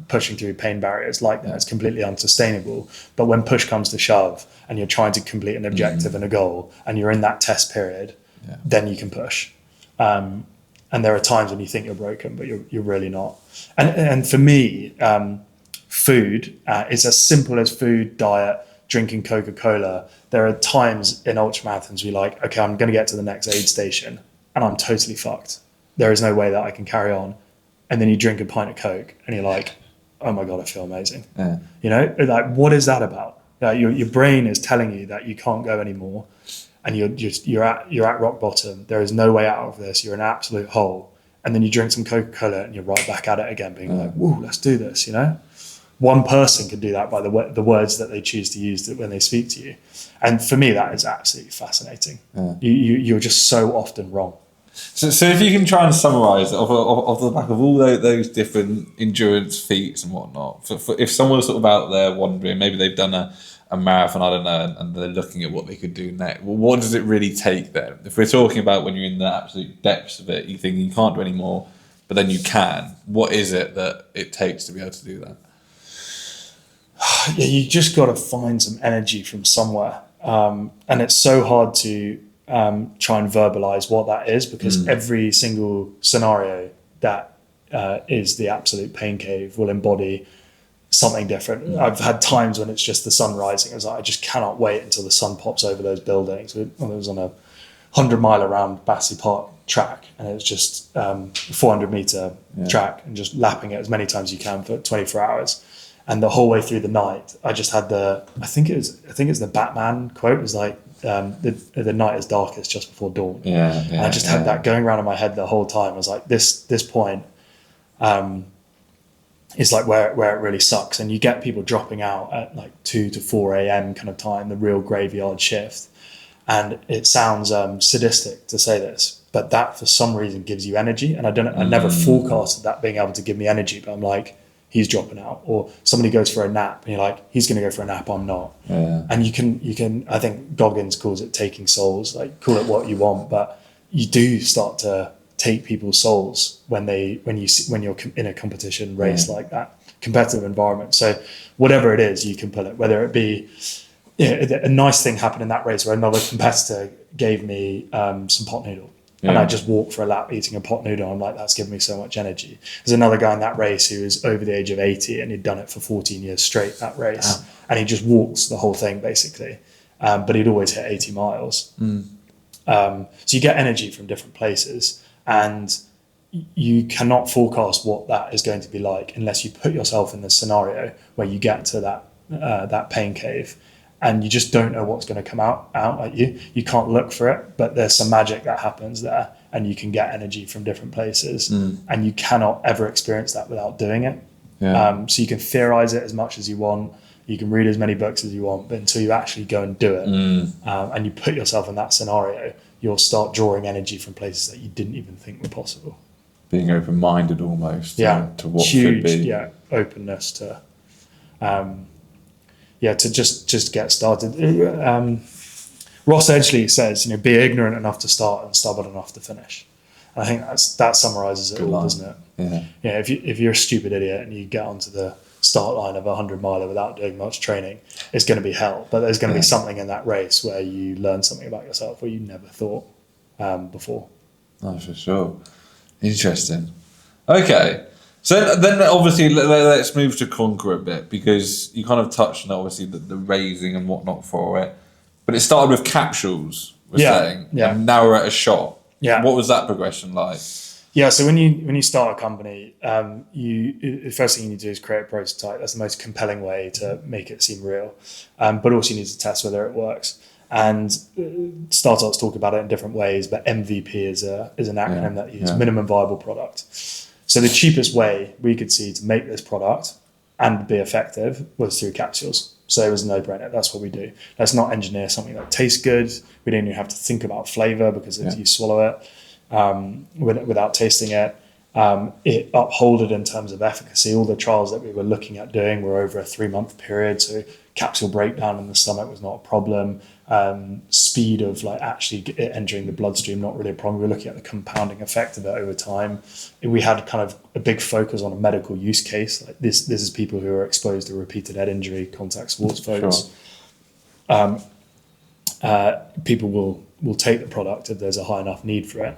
pushing through pain barriers like that. It's completely unsustainable. But when push comes to shove and you're trying to complete an objective and a goal and you're in that test period, then you can push. And there are times when you think you're broken, but you're really not. And for me, food is as simple as food, diet, drinking Coca-Cola. There are times in ultramarathons where you're like, okay, I'm going to get to the next aid station and I'm totally fucked. There is no way that I can carry on. And then you drink a pint of Coke and you're like, oh my God, I feel amazing. What is that about? Your brain is telling you that you can't go anymore and you're at rock bottom. There is no way out of this. You're in an absolute hole. And then you drink some Coca-Cola and you're right back at it again, being like, whoa, let's do this, One person can do that by the words that they choose to use when they speak to you. And for me, that is absolutely fascinating. You're just so often wrong. So if you can try and summarise off the back of all those different endurance feats and whatnot, for if someone's sort of out there wondering, maybe they've done a marathon, I don't know, and they're looking at what they could do next, well, what does it really take then? If we're talking about when you're in the absolute depths of it, you think you can't do any more, but then you can, what is it that it takes to be able to do that? Yeah, you just got to find some energy from somewhere. And it's so hard to try and verbalize what that is, because every single scenario that is the absolute pain cave will embody something different. I've had times when it's just the sun rising. I was like, I just cannot wait until the sun pops over those buildings. It was on a 100-mile around Battersea Park track, and it was just 400-meter track, and just lapping it as many times as you can for 24 hours. And the whole way through the night, I just had I think it's the Batman quote. It was like, the night is darkest just before dawn. And I just had that going around in my head the whole time. I was like, this point is like where it really sucks. And you get people dropping out at like 2 to 4 a.m. kind of time, the real graveyard shift. And it sounds sadistic to say this, but that for some reason gives you energy. And I never forecasted that being able to give me energy, but I'm like, he's dropping out. Or somebody goes for a nap and you're like, he's going to go for a nap, I'm not. And you can, I think Goggins calls it taking souls, like call it what you want, but you do start to take people's souls when you're in a competition race like that, competitive environment. So whatever it is, you can pull it, whether it be, a nice thing happened in that race where another competitor gave me some pot noodle. And I just walked for a lap eating a pot noodle. I'm like, that's given me so much energy. There's another guy in that race who was over the age of 80 and he'd done it for 14 years straight, that race. Wow. And he just walks the whole thing basically. But he'd always hit 80 miles. So you get energy from different places, and you cannot forecast what that is going to be like unless you put yourself in the scenario where you get to that pain cave. And you just don't know what's going to come out at you. You can't look for it, but there's some magic that happens there, and you can get energy from different places, and you cannot ever experience that without doing it. So you can theorize it as much as you want, you can read as many books as you want, but until you actually go and do it, and you put yourself in that scenario, you'll start drawing energy from places that you didn't even think were possible. Being open-minded almost to what could be. Huge openness to... to just get started. Ross Edgley says, be ignorant enough to start and stubborn enough to finish. And I think that summarizes it all, doesn't it? If you're a stupid idiot and you get onto the start line of a 100-miler without doing much training, it's going to be hell. But there's going to be something in that race where you learn something about yourself where you never thought before. Oh, for sure. Interesting. Okay. So then obviously let's move to CONKA a bit, because you kind of touched on obviously the raising and whatnot for it. But it started with capsules, saying, and now we're at a shot. What was that progression like? So when you start a company, the first thing you need to do is create a prototype. That's the most compelling way to make it seem real. But also you need to test whether it works. And startups talk about it in different ways, but MVP is an acronym that uses minimum viable product. So the cheapest way we could see to make this product and be effective was through capsules. So it was a no-brainer. That's what we do. Let's not engineer something that tastes good. We don't even have to think about flavor, because you swallow it without tasting it. It upholded in terms of efficacy. All the trials that we were looking at doing were over a 3-month period. So capsule breakdown in the stomach was not a problem. Speed of actually entering the bloodstream, not really a problem. We were looking at the compounding effect of it over time. We had kind of a big focus on a medical use case. Like this is people who are exposed to repeated head injury, contact sports folks. People will take the product if there's a high enough need for it.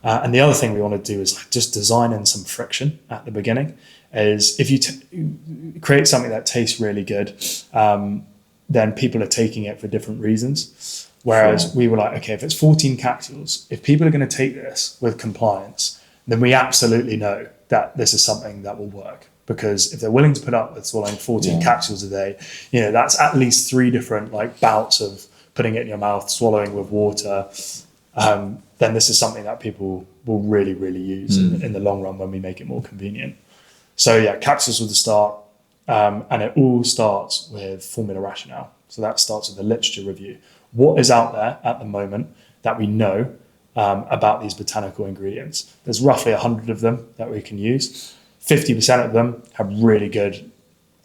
And the other thing we want to do is just design in some friction at the beginning. Is if you create something that tastes really good, then people are taking it for different reasons. Whereas we were like, okay, if it's 14 capsules, if people are going to take this with compliance, then we absolutely know that this is something that will work. Because if they're willing to put up with swallowing 14 capsules a day, that's at least 3 different bouts of putting it in your mouth, swallowing with water. Then this is something that people will really, really use in the long run when we make it more convenient. So capsules was the start. And it all starts with formula rationale. So that starts with the literature review. What is out there at the moment that we know about these botanical ingredients? There's roughly 100 of them that we can use. 50% of them have really good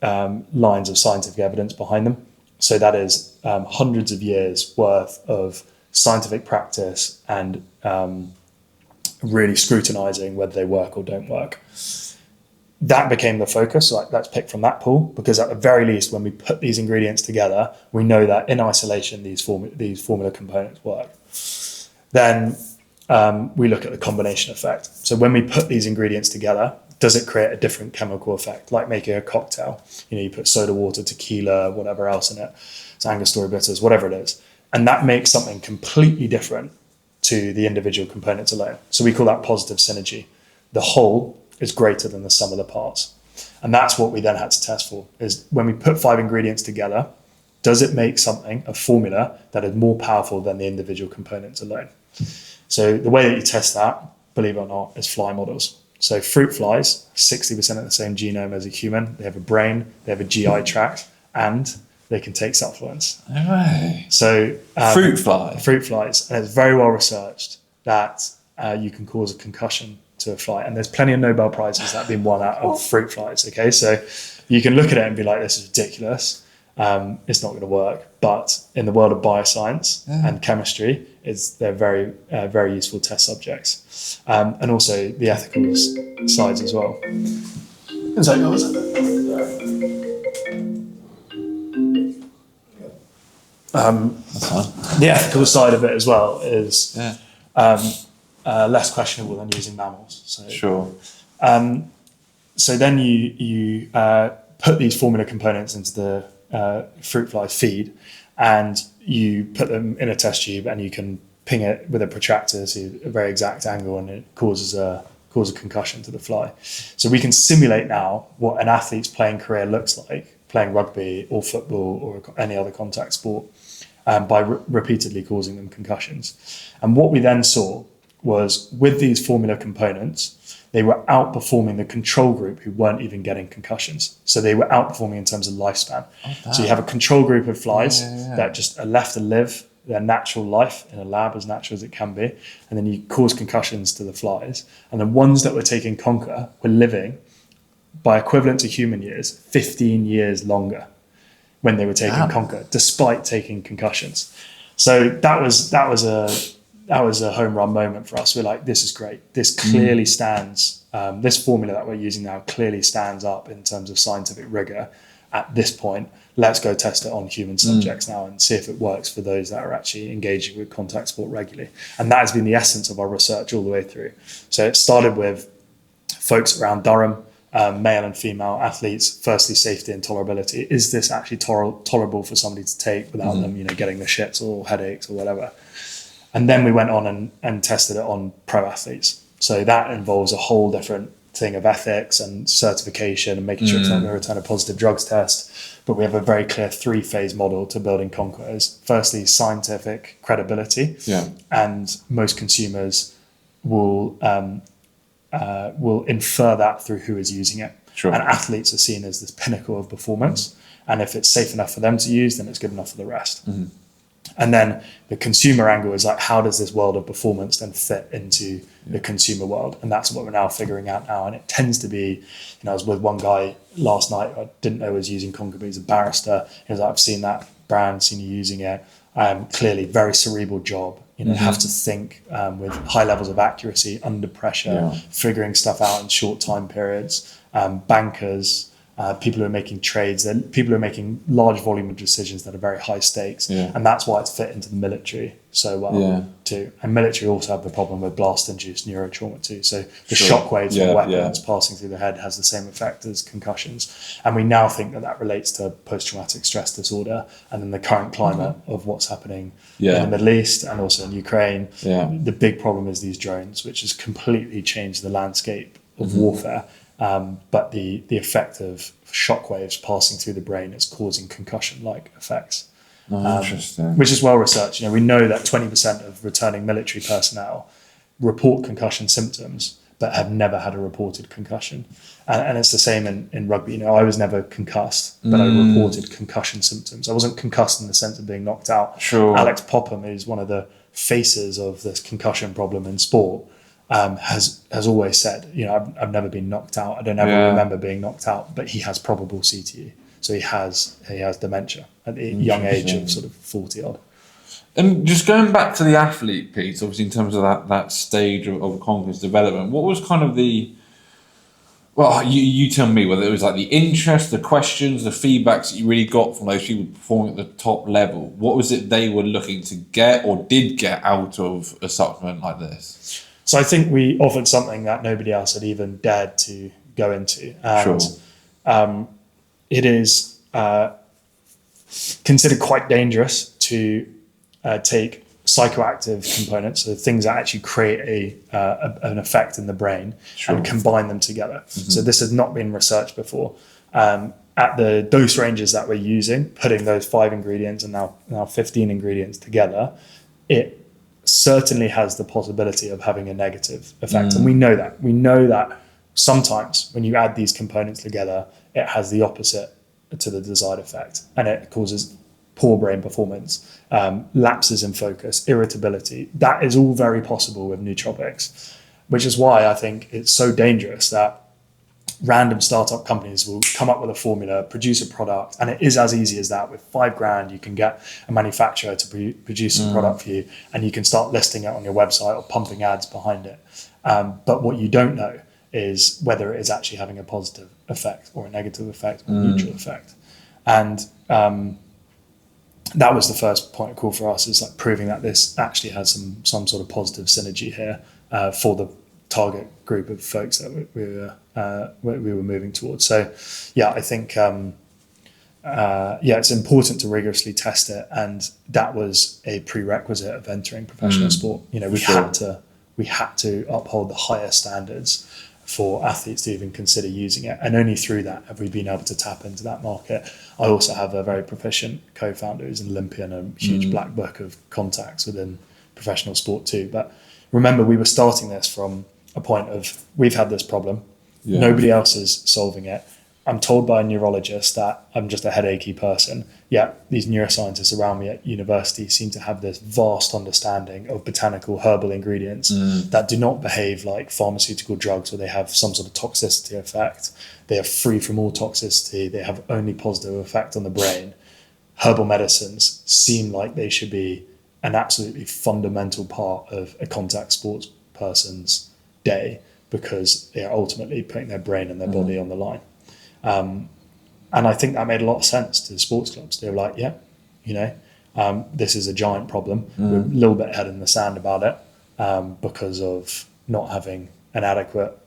lines of scientific evidence behind them. So that is hundreds of years worth of scientific practice and really scrutinizing whether they work or don't work. That became the focus. Let's pick from that pool, because at the very least, when we put these ingredients together, we know that in isolation, these formula components work. Then we look at the combination effect. So when we put these ingredients together, does it create a different chemical effect, like making a cocktail? You put soda water, tequila, whatever else in it, it's Angostura bitters, whatever it is. And that makes something completely different to the individual components alone. So we call that positive synergy. The whole is greater than the sum of the parts. And that's what we then had to test for, is when we put 5 ingredients together, does it make something, a formula, that is more powerful than the individual components alone? So the way that you test that, believe it or not, is fly models. So fruit flies, 60% of the same genome as a human. They have a brain, they have a GI tract, and they can take supplements. No way. So Fruit fly? Fruit flies. And it's very well researched that you can cause a concussion to a fly. And there's plenty of Nobel Prizes that have been won out of fruit flies. Okay, so you can look at it and be like, this is ridiculous. It's not going to work. But in the world of bioscience and chemistry, they're very, very useful test subjects. And also the ethical sides as well. That's fine. The ethical side of it as well is less questionable than using mammals. So, Sure. So then you put these formula components into the fruit fly feed, and you put them in a test tube, and you can ping it with a protractor to a very exact angle, and it causes a concussion to the fly. So we can simulate now what an athlete's playing career looks like, playing rugby or football or any other contact sport, by repeatedly causing them concussions. And what we then saw was, with these formula components, they were outperforming the control group who weren't even getting concussions. So they were outperforming in terms of lifespan. So you have a control group of flies that just are left to live their natural life in a lab, as natural as it can be, and then you cause concussions to the flies. And the ones that were taking CONKA were living, by equivalent to human years, 15 years longer when they were taking CONKA, despite taking concussions. So that was a home run moment for us. We're like, this is great. This clearly stands. This formula that we're using now clearly stands up in terms of scientific rigor at this point. Let's go test it on human subjects now and see if it works for those that are actually engaging with contact sport regularly. And that has been the essence of our research all the way through. So it started with folks around Durham, male and female athletes. Firstly, safety and tolerability. Is this actually tolerable for somebody to take without them, getting the shits or headaches or whatever? And then we went on and tested it on pro athletes. So that involves a whole different thing of ethics and certification and making sure it's not going to return a positive drugs test. But we have a very clear 3-phase model to building CONKA. Firstly, scientific credibility. And most consumers will infer that through who is using it. Sure. And athletes are seen as this pinnacle of performance. And if it's safe enough for them to use, then it's good enough for the rest. And then the consumer angle is like, how does this world of performance then fit into the consumer world? And that's what we're now figuring out now. And it tends to be, I was with one guy last night, I didn't know he was using CONKA, but he's a barrister. He was like, I've seen that brand, seen you using it. Clearly very cerebral job. Have to think with high levels of accuracy, under pressure, figuring stuff out in short time periods. Bankers, people who are making trades, people who are making large volume of decisions that are very high stakes. And that's why it's fit into the military so well too. And military also have the problem with blast-induced neurotrauma too. So the shockwaves from weapons passing through the head has the same effect as concussions. And we now think that relates to post-traumatic stress disorder, and then the current climate of what's happening in the Middle East and also in Ukraine. The big problem is these drones, which has completely changed the landscape of warfare. But the effect of shockwaves passing through the brain is causing concussion-like effects. Interesting. Which is well researched. We know that 20% of returning military personnel report concussion symptoms, but have never had a reported concussion. And it's the same in rugby. I was never concussed, but I reported concussion symptoms. I wasn't concussed in the sense of being knocked out. Sure. Alex Popham, who's one of the faces of this concussion problem in sport, has always said, I've never been knocked out. I don't ever remember being knocked out, but he has probable CTE. So he has dementia at the young age of sort of 40 odd. And just going back to the athlete piece, obviously in terms of that stage of CONKA's development, what was kind of Well, you tell me whether it was like the interest, the questions, the feedbacks that you really got from those people performing at the top level. What was it they were looking to get or did get out of a supplement like this? So I think we offered something that nobody else had even dared to go into. And it is considered quite dangerous to take psychoactive components, so things that actually create an effect in the brain, and combine them together. So this has not been researched before. At the dose ranges that we're using, putting those 5 ingredients and now 15 ingredients together, it certainly has the possibility of having a negative effect. And we know that. We know that sometimes when you add these components together, it has the opposite to the desired effect, and it causes poor brain performance, lapses in focus, irritability. That is all very possible with nootropics, which is why I think it's so dangerous that random startup companies will come up with a formula, produce a product, and it is as easy as that. With $5,000, you can get a manufacturer to produce a product for you, and you can start listing it on your website or pumping ads behind it. But what you don't know is whether it is actually having a positive effect or a negative effect or a neutral effect. And that was the first point of call for us, is like proving that this actually has some sort of positive synergy here for the target group of folks that we were moving towards. So yeah, I think it's important to rigorously test it, and that was a prerequisite of entering professional sport. You know, we had to uphold the higher standards for athletes to even consider using it, and only through that have we been able to tap into that market. I also have a very proficient co-founder who's an Olympian, a huge black book of contacts within professional sport too. But remember, we were starting this from a point of, we've had this problem, nobody else is solving it. I'm told by a neurologist that I'm just a headachy person. Yet these neuroscientists around me at university seem to have this vast understanding of botanical herbal ingredients that do not behave like pharmaceutical drugs, where they have some sort of toxicity effect. They are free from all toxicity. They have only positive effect on the brain. Herbal medicines seem like they should be an absolutely fundamental part of a contact sports person's day, because they are ultimately putting their brain and their body on the line. And I think that made a lot of sense to the sports clubs. They were like, this is a giant problem. We're a little bit ahead in the sand about it because of not having an adequate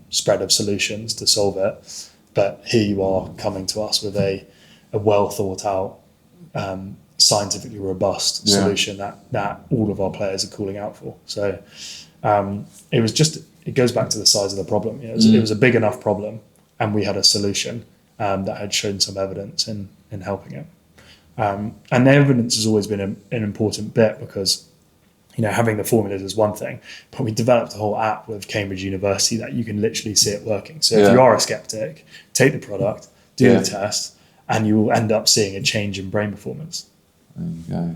spread of solutions to solve it. But here you are coming to us with a well thought out, scientifically robust solution that all of our players are calling out for. So it goes back to the size of the problem. It was a big enough problem, and we had a solution that had shown some evidence in helping it. And the evidence has always been an important bit, because having the formulas is one thing, but we developed a whole app with Cambridge University that you can literally see it working. So if you are a skeptic, take the product, do the test, and you will end up seeing a change in brain performance. There you go.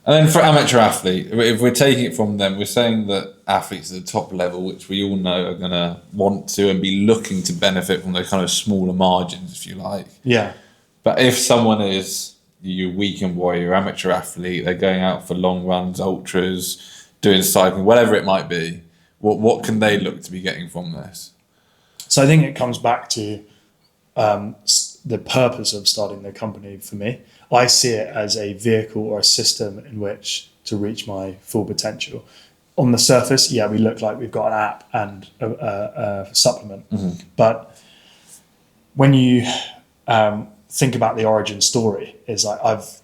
And then for amateur athlete, if we're taking it from them, we're saying that athletes at the top level, which we all know are going to want to and be looking to benefit from those kind of smaller margins, if you like. Yeah. But if someone is your weekend warrior, amateur athlete, they're going out for long runs, ultras, doing cycling, whatever it might be, what can they look to be getting from this? So I think it comes back to the purpose of starting the company for me. I see it as a vehicle or a system in which to reach my full potential. On the surface, we look like we've got an app and a supplement. But when you think about the origin story, is like I've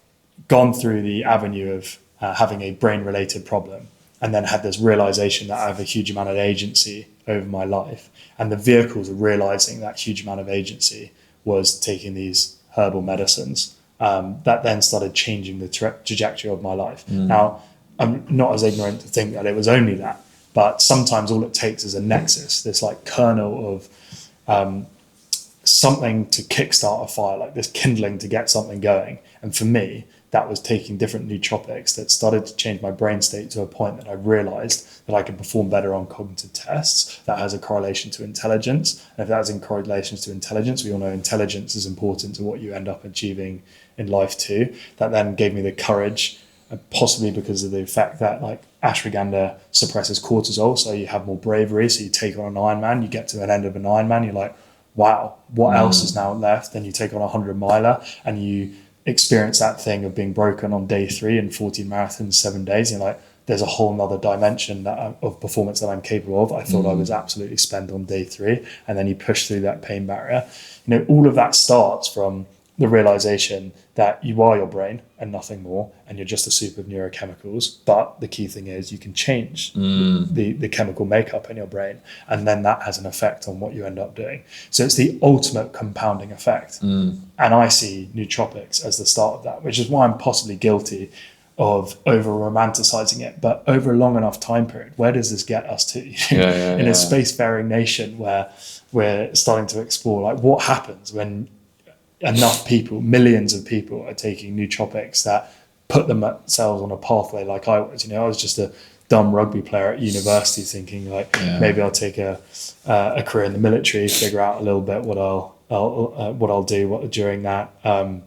gone through the avenue of having a brain-related problem, and then had this realization that I have a huge amount of agency over my life. And the vehicles of realizing that huge amount of agency was taking these herbal medicines that then started changing the trajectory of my life. Now, I'm not as ignorant to think that it was only that, but sometimes all it takes is a nexus, this like kernel of something to kickstart a fire, like this kindling to get something going. And for me, that was taking different nootropics that started to change my brain state to a point that I realized that I could perform better on cognitive tests. That has a correlation to intelligence. And if that is in correlation to intelligence, we all know intelligence is important to what you end up achieving in life too. That then gave me the courage possibly because of the effect that like ashwagandha suppresses cortisol, so you have more bravery. So you take on an Ironman, you get to an end of an Ironman, you're like, wow, what else is now left? Then you take on a 100-miler and you experience that thing of being broken on day 3 and 14 marathons, 7 days. And you're like, there's a whole nother dimension of performance that I'm capable of. I thought I was absolutely spent on day 3. And then you push through that pain barrier. You know, all of that starts from the realization that you are your brain and nothing more, and you're just a soup of neurochemicals. But the key thing is you can change the chemical makeup in your brain, and then that has an effect on what you end up doing. So it's the ultimate compounding effect. And I see nootropics as the start of that, which is why I'm possibly guilty of over romanticizing it. But over a long enough time period, where does this get us to? In a spacefaring nation where we're starting to explore, like, what happens when enough people, millions of people, are taking nootropics that put themselves on a pathway like I was. You know, I was just a dumb rugby player at university thinking like, maybe I'll take a career in the military, figure out a little bit what I'll do during that, and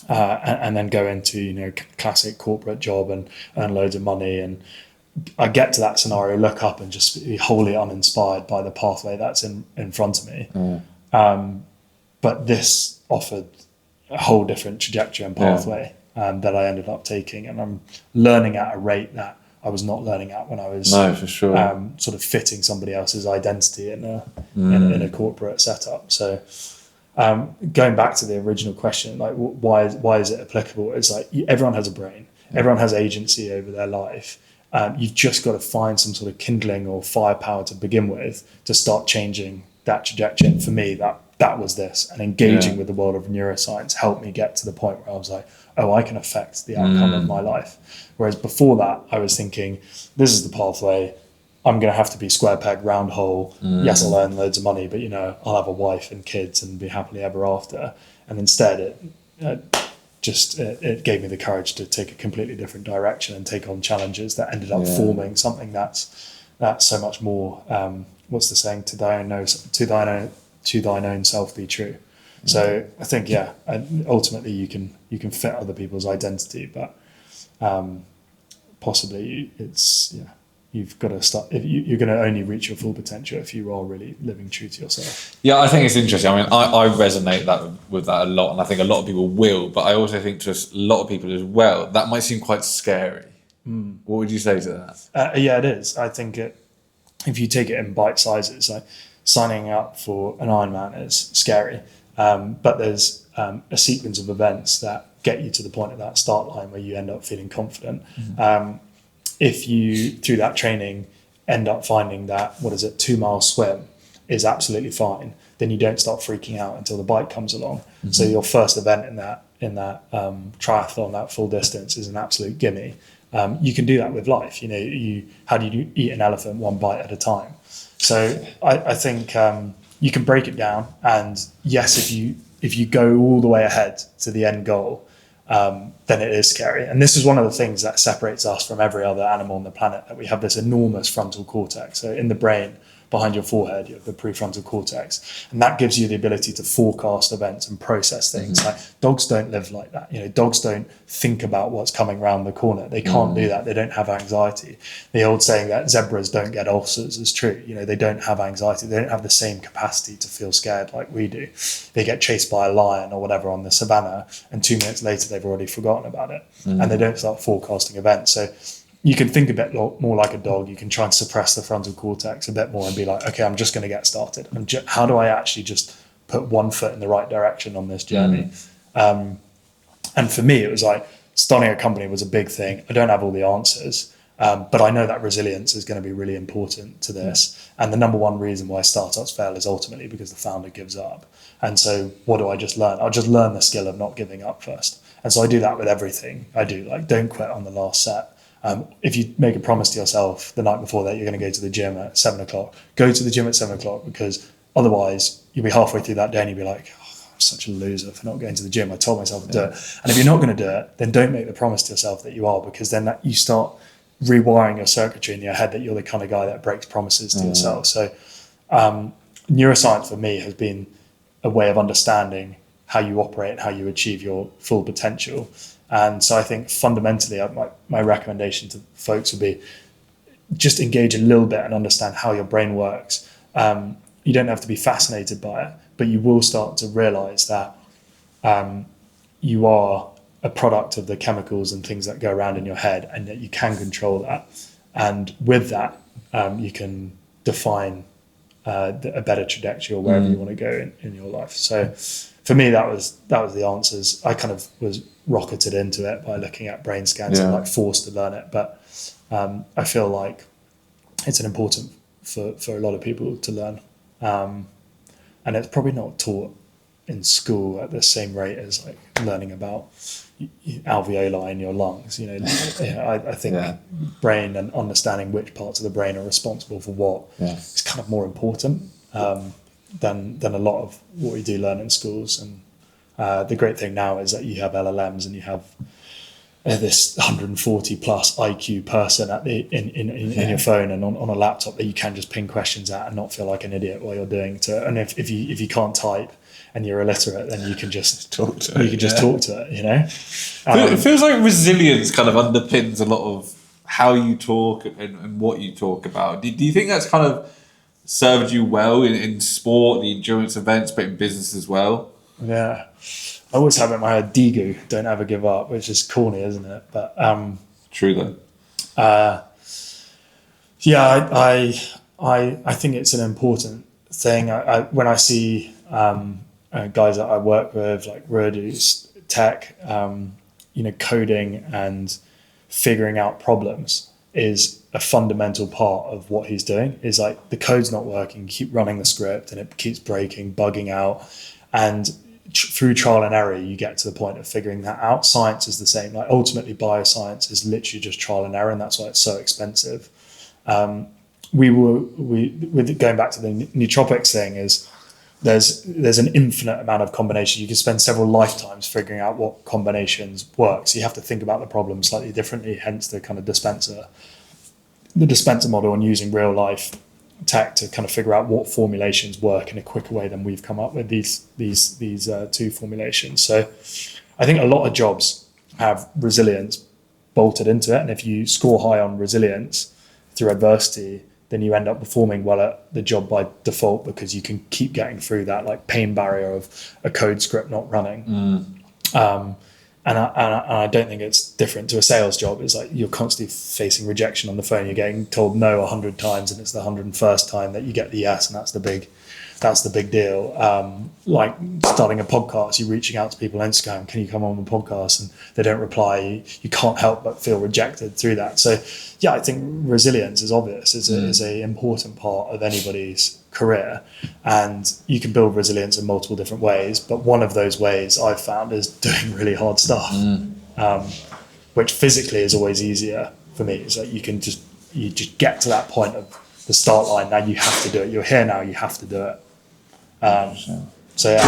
then go into, you know, classic corporate job and earn loads of money. And I get to that scenario, look up and just be wholly uninspired by the pathway that's in front of me. But this offered a whole different trajectory and pathway that I ended up taking, and I'm learning at a rate that I was not learning at when I was sort of fitting somebody else's identity in a corporate setup. So going back to the original question, like, why is it applicable? It's like everyone has a brain, everyone has agency over their life. You've just got to find some sort of kindling or firepower to begin with to start changing that trajectory. And for me, that was this, and engaging with the world of neuroscience helped me get to the point where I was like, oh, I can affect the outcome of my life. Whereas before that, I was thinking, this is the pathway, I'm going to have to be square peg, round hole. Yes, I'll earn loads of money, but, you know, I'll have a wife and kids and be happily ever after. And instead it gave me the courage to take a completely different direction and take on challenges that ended up forming something that's so much more, what's the saying, to thine own self be true. So I think, ultimately you can fit other people's identity, but possibly you've got to start. If you're going to only reach your full potential if you are really living true to yourself. Yeah, I think it's interesting. I mean, I resonate with that a lot, and I think a lot of people will. But I also think to a lot of people as well, that might seem quite scary. What would you say to that? It is. I think if you take it in bite sizes, like signing up for an Ironman is scary, but there's a sequence of events that get you to the point of that start line where you end up feeling confident. If you, through that training, end up finding that 2-mile swim is absolutely fine, then you don't start freaking out until the bike comes along. So your first event in that triathlon, that full distance, is an absolute gimme. You can do that with life. You know, how do you eat an elephant one bite at a time? So I think you can break it down, and yes, if you go all the way ahead to the end goal, then it is scary. And this is one of the things that separates us from every other animal on the planet, that we have this enormous frontal cortex. So in the brain, behind your forehead, you have the prefrontal cortex, and that gives you the ability to forecast events and process things. Like, dogs don't live like that. You know, dogs don't think about what's coming around the corner. They can't do that. They don't have anxiety. The old saying that zebras don't get ulcers is true. You know, they don't have anxiety. They don't have the same capacity to feel scared like we do. They get chased by a lion or whatever on the savannah, and 2 minutes later they've already forgotten about it, and they don't start forecasting events. So you can think a bit more like a dog. You can try and suppress the frontal cortex a bit more and be like, okay, I'm just going to get started. How do I actually just put one foot in the right direction on this journey? And for me, it was like starting a company was a big thing. I don't have all the answers, but I know that resilience is going to be really important to this. And the number one reason why startups fail is ultimately because the founder gives up. And so what do I just learn? I'll just learn the skill of not giving up first. And so I do that with everything I do. Like, don't quit on the last set. If you make a promise to yourself the night before that you're going to go to the gym at 7:00, go to the gym at 7:00, because otherwise you'll be halfway through that day and you'll be like, I'm such a loser for not going to the gym. I told myself to do it. And if you're not going to do it, then don't make the promise to yourself that you are, because then you start rewiring your circuitry in your head that you're the kind of guy that breaks promises to yourself. So neuroscience for me has been a way of understanding how you operate and how you achieve your full potential. And so I think fundamentally, my recommendation to folks would be just engage a little bit and understand how your brain works. You don't have to be fascinated by it, but you will start to realize that you are a product of the chemicals and things that go around in your head, and that you can control that. And with that, you can define a better trajectory or wherever you want to go in your life. So for me, that was the answers. I kind of was rocketed into it by looking at brain scans and like forced to learn it. But I feel like it's an important for a lot of people to learn. And it's probably not taught in school at the same rate as like learning about alveoli in your lungs. I think brain and understanding which parts of the brain are responsible for what is kind of more important than a lot of what we do learn in schools. And the great thing now is that you have LLMs and you have this 140 plus IQ person in your phone and on a laptop that you can just ping questions at and not feel like an idiot while you're doing it. And if you can't type and you're illiterate, then you can just talk to it. Talk to it. It feels like resilience kind of underpins a lot of how you talk and what you talk about. Do you think that's kind of served you well in sport, the endurance events, but in business as well? Yeah. I always have it in my head, Digu, don't ever give up, which is corny, isn't it? But true though. I think it's an important thing. When I see guys that I work with, like Rudu's tech, coding and figuring out problems is a fundamental part of what he's doing. Is like the code's not working, you keep running the script and it keeps breaking, bugging out, and through trial and error, you get to the point of figuring that out. Science is the same. Like ultimately, bioscience is literally just trial and error, and that's why it's so expensive. With going back to the nootropics thing, is there's an infinite amount of combinations. You can spend several lifetimes figuring out what combinations work. So you have to think about the problem slightly differently. Hence the kind of dispenser model, and using real life tech to kind of figure out what formulations work in a quicker way than we've come up with these two formulations. So I think a lot of jobs have resilience bolted into it, and if you score high on resilience through adversity, then you end up performing well at the job by default, because you can keep getting through that like pain barrier of a code script not running. And I don't think it's different to a sales job. It's like you're constantly facing rejection on the phone. You're getting told no 100 times, and it's the 101st time that you get the yes, and that's the big deal. Like starting a podcast, you're reaching out to people on Instagram, can you come on the podcast? And they don't reply. You can't help but feel rejected through that. So yeah, I think resilience is obvious. Is a important part of anybody's career, and you can build resilience in multiple different ways. But one of those ways I've found is doing really hard stuff, which physically is always easier for me. It's like you just get to that point of the start line. Now you have to do it. You're here now. You have to do it. So yeah,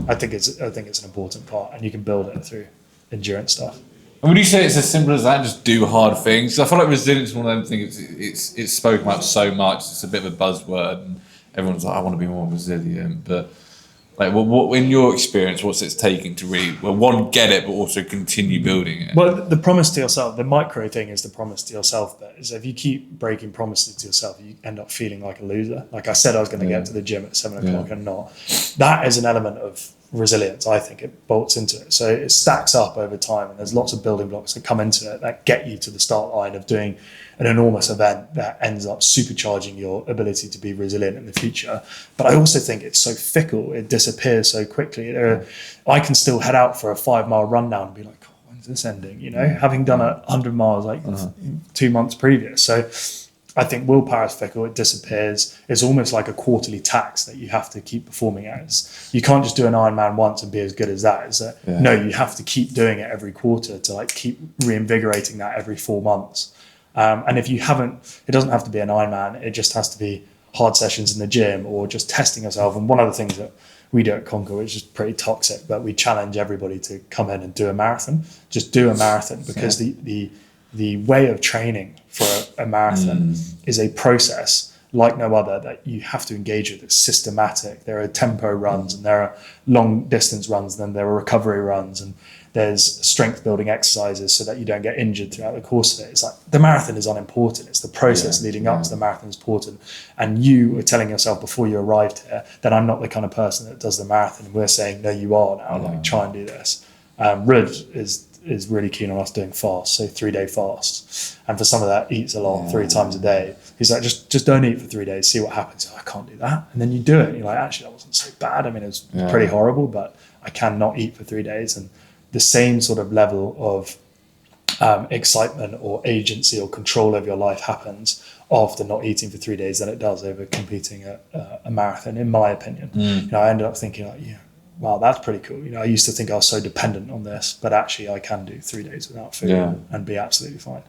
I think it's an important part, and you can build it through endurance stuff. And would you say it's as simple as that? Just do hard things. I feel like resilience is one of them things. It's spoken about so much. It's a bit of a buzzword, and everyone's like, I want to be more resilient. But like, what in your experience, what's it taking to really get it, but also continue building it? Well, the promise to yourself, the micro thing is the promise to yourself. But is if you keep breaking promises to yourself, you end up feeling like a loser. Like I said, I was going to get to the gym at 7 o'clock and not. That is an element of resilience. I think it bolts into it. So it stacks up over time, and there's lots of building blocks that come into it that get you to the start line of doing an enormous event that ends up supercharging your ability to be resilient in the future. But I also think it's so fickle, it disappears so quickly. I can still head out for a 5-mile run down and be like, oh, when's this ending? Having done 100 miles like 2 months previous. So I think willpower is fickle, it disappears. It's almost like a quarterly tax that you have to keep performing as. You can't just do an Ironman once and be as good as that. No, you have to keep doing it every quarter to like keep reinvigorating that every 4 months. And if you haven't, it doesn't have to be an Ironman, it just has to be hard sessions in the gym or just testing yourself. And one of the things that we do at CONKA, which is pretty toxic, but we challenge everybody to come in and do a marathon. Just do a marathon, because the way of training for a marathon is a process like no other that you have to engage with. It's systematic. There are tempo runs and there are long distance runs, and then there are recovery runs, and There's strength building exercises so that you don't get injured throughout the course of it. It's like the marathon is unimportant. It's the process leading up to the marathon is important. And you were telling yourself before you arrived here that I'm not the kind of person that does the marathon. And we're saying, no, you are now. Like, try and do this. Rud is really keen on us doing fasts, so 3-day fasts. And for some of that, eats a lot, 3 times a day. He's like, just don't eat for 3 days, see what happens. I can't do that. And then you do it. And you're like, actually, that wasn't so bad. I mean, it was pretty horrible, but I cannot eat for 3 days. And the same sort of level of excitement or agency or control over your life happens after not eating for 3 days than it does over competing at a marathon, in my opinion. I ended up thinking, like, wow, that's pretty cool. I used to think I was so dependent on this, but actually I can do 3 days without food and be absolutely fine.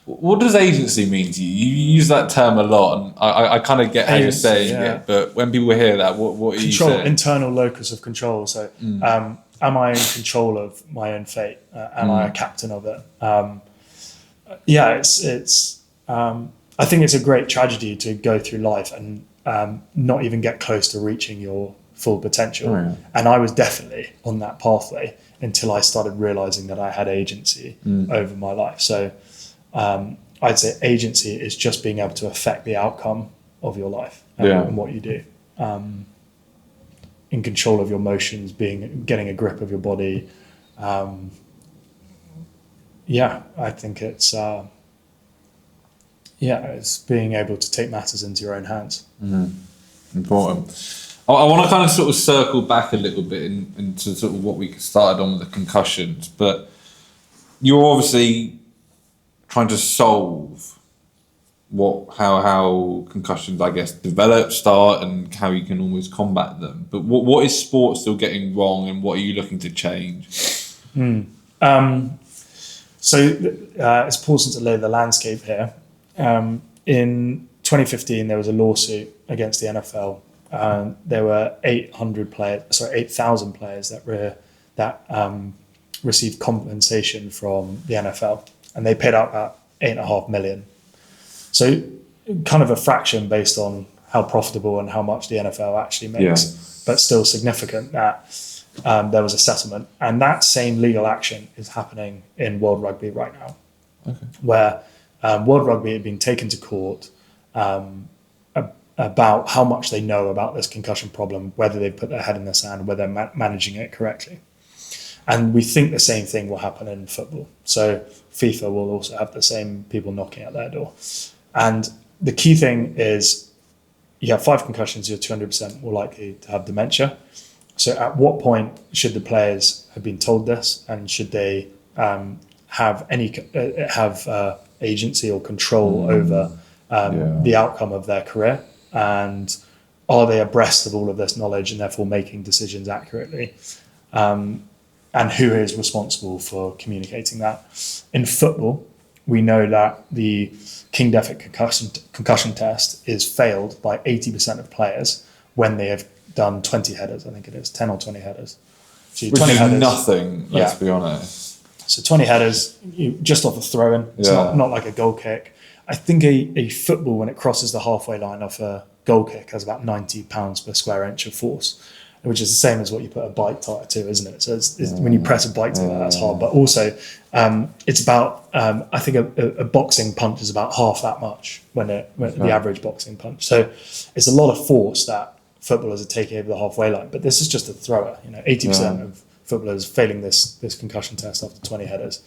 What does agency mean to you? You use that term a lot, and I kind of get how you're saying it, but when people hear that, what are you saying? Internal locus of control. So am I in control of my own fate? Am I a captain of it? I think it's a great tragedy to go through life and not even get close to reaching your full potential. And I was definitely on that pathway until I started realizing that I had agency over my life. So I'd say agency is just being able to affect the outcome of your life and what you do. In control of your emotions, getting a grip of your body. I think it's being able to take matters into your own hands. Important. I want to kind of sort of circle back a little bit into sort of what we started on with the concussions, but you're obviously trying to solve how concussions, I guess, start, and how you can almost combat them. But what is sport still getting wrong, and what are you looking to change? So it's important to lay the landscape here. In 2015, there was a lawsuit against the NFL. There were 8,000 players that received compensation from the NFL, and they paid out about $8.5 million. So kind of a fraction based on how profitable and how much the NFL actually makes, but still significant that there was a settlement. And that same legal action is happening in World Rugby right now, where World Rugby had been taken to court about how much they know about this concussion problem, whether they've put their head in the sand, whether they're managing it correctly. And we think the same thing will happen in football. So FIFA will also have the same people knocking at their door. And the key thing is you have 5 concussions, you're 200% more likely to have dementia. So at what point should the players have been told this, and should they have agency or control over the outcome of their career? And are they abreast of all of this knowledge and therefore making decisions accurately? And who is responsible for communicating that? In football, we know that the King-Devitt concussion test is failed by 80% of players when they have done 20 headers. I think it is 10 or 20 headers. So which 20 is headers, nothing, let's be honest. So 20 headers, just off a throw-in. It's not like a goal kick. I think a football, when it crosses the halfway line off a goal kick, has about 90 pounds per square inch of force, which is the same as what you put a bike tire to, isn't it? So when you press a bike tire, that's hard. But also, it's about, I think a boxing punch is about half that much when the average boxing punch. So it's a lot of force that footballers are taking over the halfway line. But this is just a thrower. 80% of footballers failing this concussion test after 20 headers.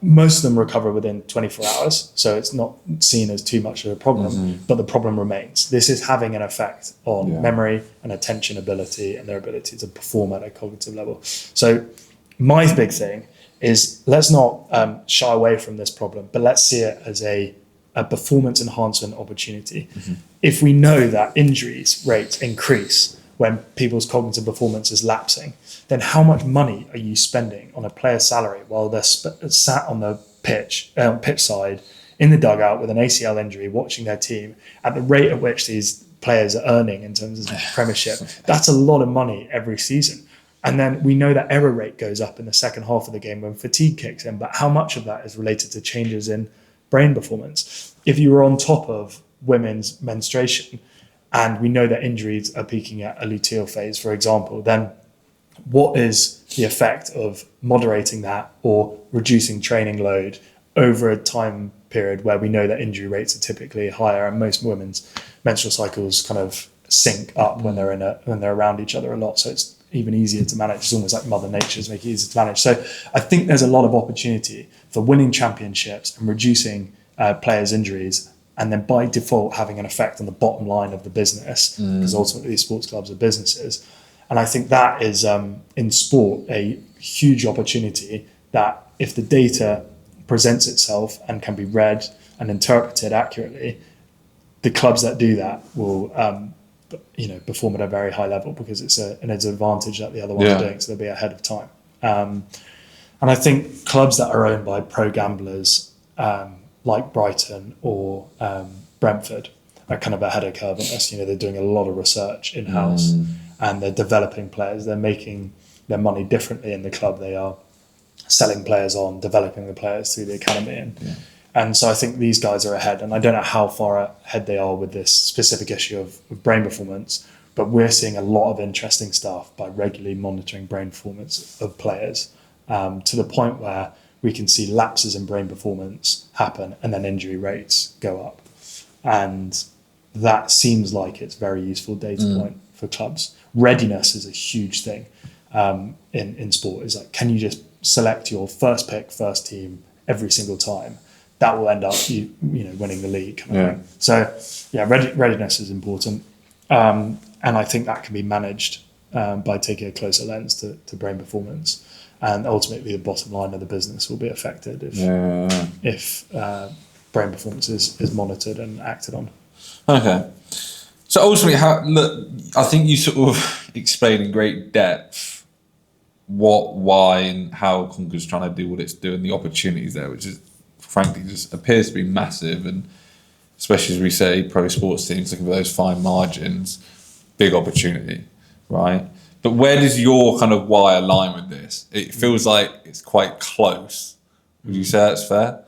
Most of them recover within 24 hours, so it's not seen as too much of a problem, but the problem remains. This is having an effect on memory and attention ability and their ability to perform at a cognitive level. So my big thing is, let's not shy away from this problem, but let's see it as a performance enhancement opportunity. If we know that injuries rates increase when people's cognitive performance is lapsing, then how much money are you spending on a player's salary while they're sat on the pitch side in the dugout with an ACL injury, watching their team at the rate at which these players are earning in terms of premiership? That's a lot of money every season. And then we know that error rate goes up in the second half of the game when fatigue kicks in, but how much of that is related to changes in brain performance? If you were on top of women's menstruation, and we know that injuries are peaking at a luteal phase, for example, then what is the effect of moderating that or reducing training load over a time period where we know that injury rates are typically higher, and most women's menstrual cycles kind of sync up when they're around each other a lot, so it's even easier to manage. It's almost like Mother Nature's making it easier to manage. So I think there's a lot of opportunity for winning championships and reducing players' injuries, and then by default having an effect on the bottom line of the business, because ultimately these sports clubs are businesses. And I think that is, in sport, a huge opportunity that if the data presents itself and can be read and interpreted accurately, the clubs that do that will perform at a very high level, because it's an advantage that the other ones are doing, so they'll be ahead of time. And I think clubs that are owned by pro gamblers like Brighton or Brentford are kind of ahead of curve on this. They're doing a lot of research in-house and they're developing players. They're making their money differently in the club. They are selling players on, developing the players through the academy. And so I think these guys are ahead, and I don't know how far ahead they are with this specific issue of brain performance, but we're seeing a lot of interesting stuff by regularly monitoring brain performance of players, to the point where we can see lapses in brain performance happen and then injury rates go up. And that seems like it's a very useful data point for clubs. Readiness is a huge thing in sport. It's like, can you just select your first pick, first team every single time? That will end up winning the league. Kind of thing. So readiness is important, and I think that can be managed by taking a closer lens to brain performance, and ultimately the bottom line of the business will be affected if brain performance is monitored and acted on. Okay, so ultimately, I think you sort of explain in great depth what, why, and how CONKA's trying to do what it's doing, the opportunities there, which is, frankly, just appears to be massive, and especially as we say, pro sports teams looking for those fine margins, big opportunity, right? But where does your kind of why align with this? It feels like it's quite close. Would you say that's fair?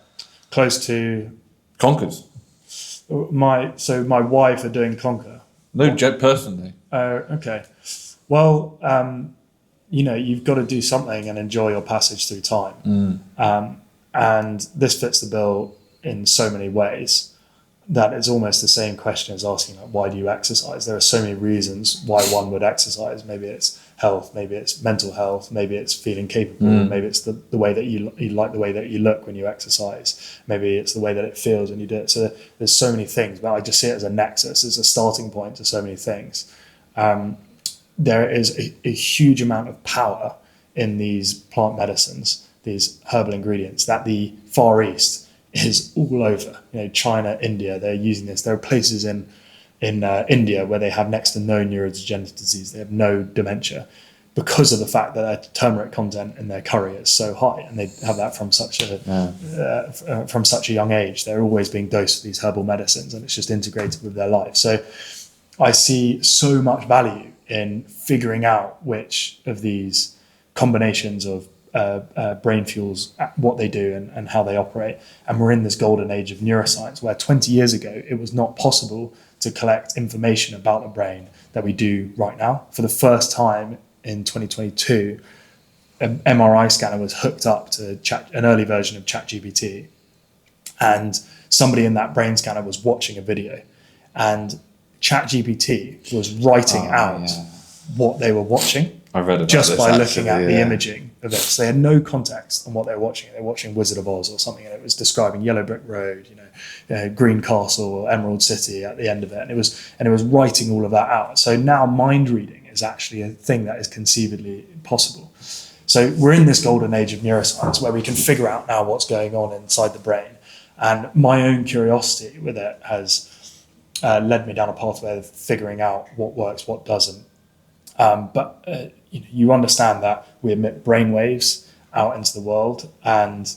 Close to CONKA's. My why for doing CONKA? No, personally. Okay. Well, you've got to do something and enjoy your passage through time. And this fits the bill in so many ways that it's almost the same question as asking, like, why do you exercise? There are so many reasons why one would exercise. Maybe it's health, maybe it's mental health, maybe it's feeling capable, maybe it's the way that you like the way that you look when you exercise, maybe it's the way that it feels when you do it. So there's so many things, but I just see it as a nexus, as a starting point to so many things. There is a huge amount of power in these plant medicines, these herbal ingredients, that the Far East is all over. China, India, they're using this. There are places in India where they have next to no neurodegenerative disease. They have no dementia because of the fact that their turmeric content in their curry is so high, and they have that from such a young age. They're always being dosed with these herbal medicines, and it's just integrated with their life. So I see so much value in figuring out which of these combinations of brain fuels, what they do and how they operate. And we're in this golden age of neuroscience where 20 years ago it was not possible to collect information about the brain that we do right now. For the first time in 2022, an MRI scanner was hooked up to an early version of ChatGPT, and somebody in that brain scanner was watching a video, and ChatGPT was writing out what they were watching. I read about just this by looking at the imaging of it. So they had no context on what they were watching. They were watching Wizard of Oz or something, and it was describing Yellow Brick Road, Green Castle or Emerald City at the end of it, and it was writing all of that out. So now mind reading is actually a thing that is conceivably possible. So we're in this golden age of neuroscience where we can figure out now what's going on inside the brain. And my own curiosity with it has led me down a pathway of figuring out what works, what doesn't. But you understand that we emit brain waves out into the world, and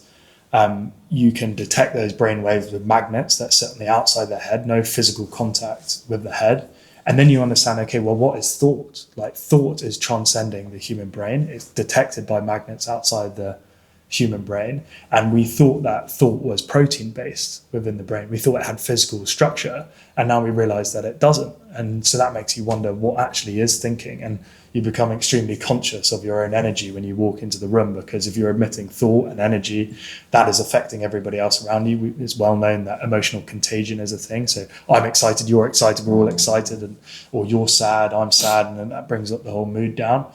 you can detect those brain waves with magnets that sit on the outside of the head, no physical contact with the head. And then you understand, okay, well, what is thought? Like, thought is transcending the human brain. It's detected by magnets outside the human brain, and we thought that thought was protein based within the brain. We thought it had physical structure, and now we realize that it doesn't. And so that makes you wonder what actually is thinking, and you become extremely conscious of your own energy when you walk into the room, because if you're emitting thought and energy, that is affecting everybody else around you. It's well known that emotional contagion is a thing. So I'm excited, you're excited, we're all excited, or you're sad, I'm sad, and then that brings up the whole mood down.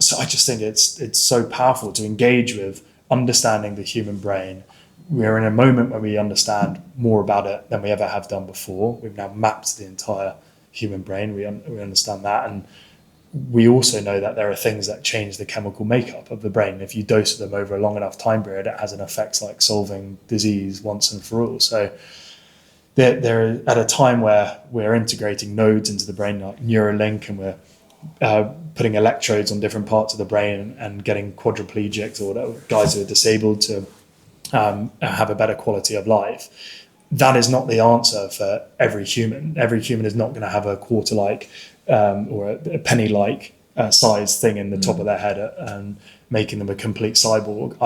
So I just think it's so powerful to engage with understanding the human brain. We're in a moment where we understand more about it than we ever have done before. We've now mapped the entire human brain. We understand that. And we also know that there are things that change the chemical makeup of the brain. If you dose them over a long enough time period, it has an effect like solving disease once and for all. So they're at a time where we're integrating nodes into the brain like Neuralink, and we're putting electrodes on different parts of the brain and getting quadriplegics or guys who are disabled to have a better quality of life. That is not the answer for every human. Every human is not going to have a quarter-like or a penny-like size thing in the top of their head and making them a complete cyborg.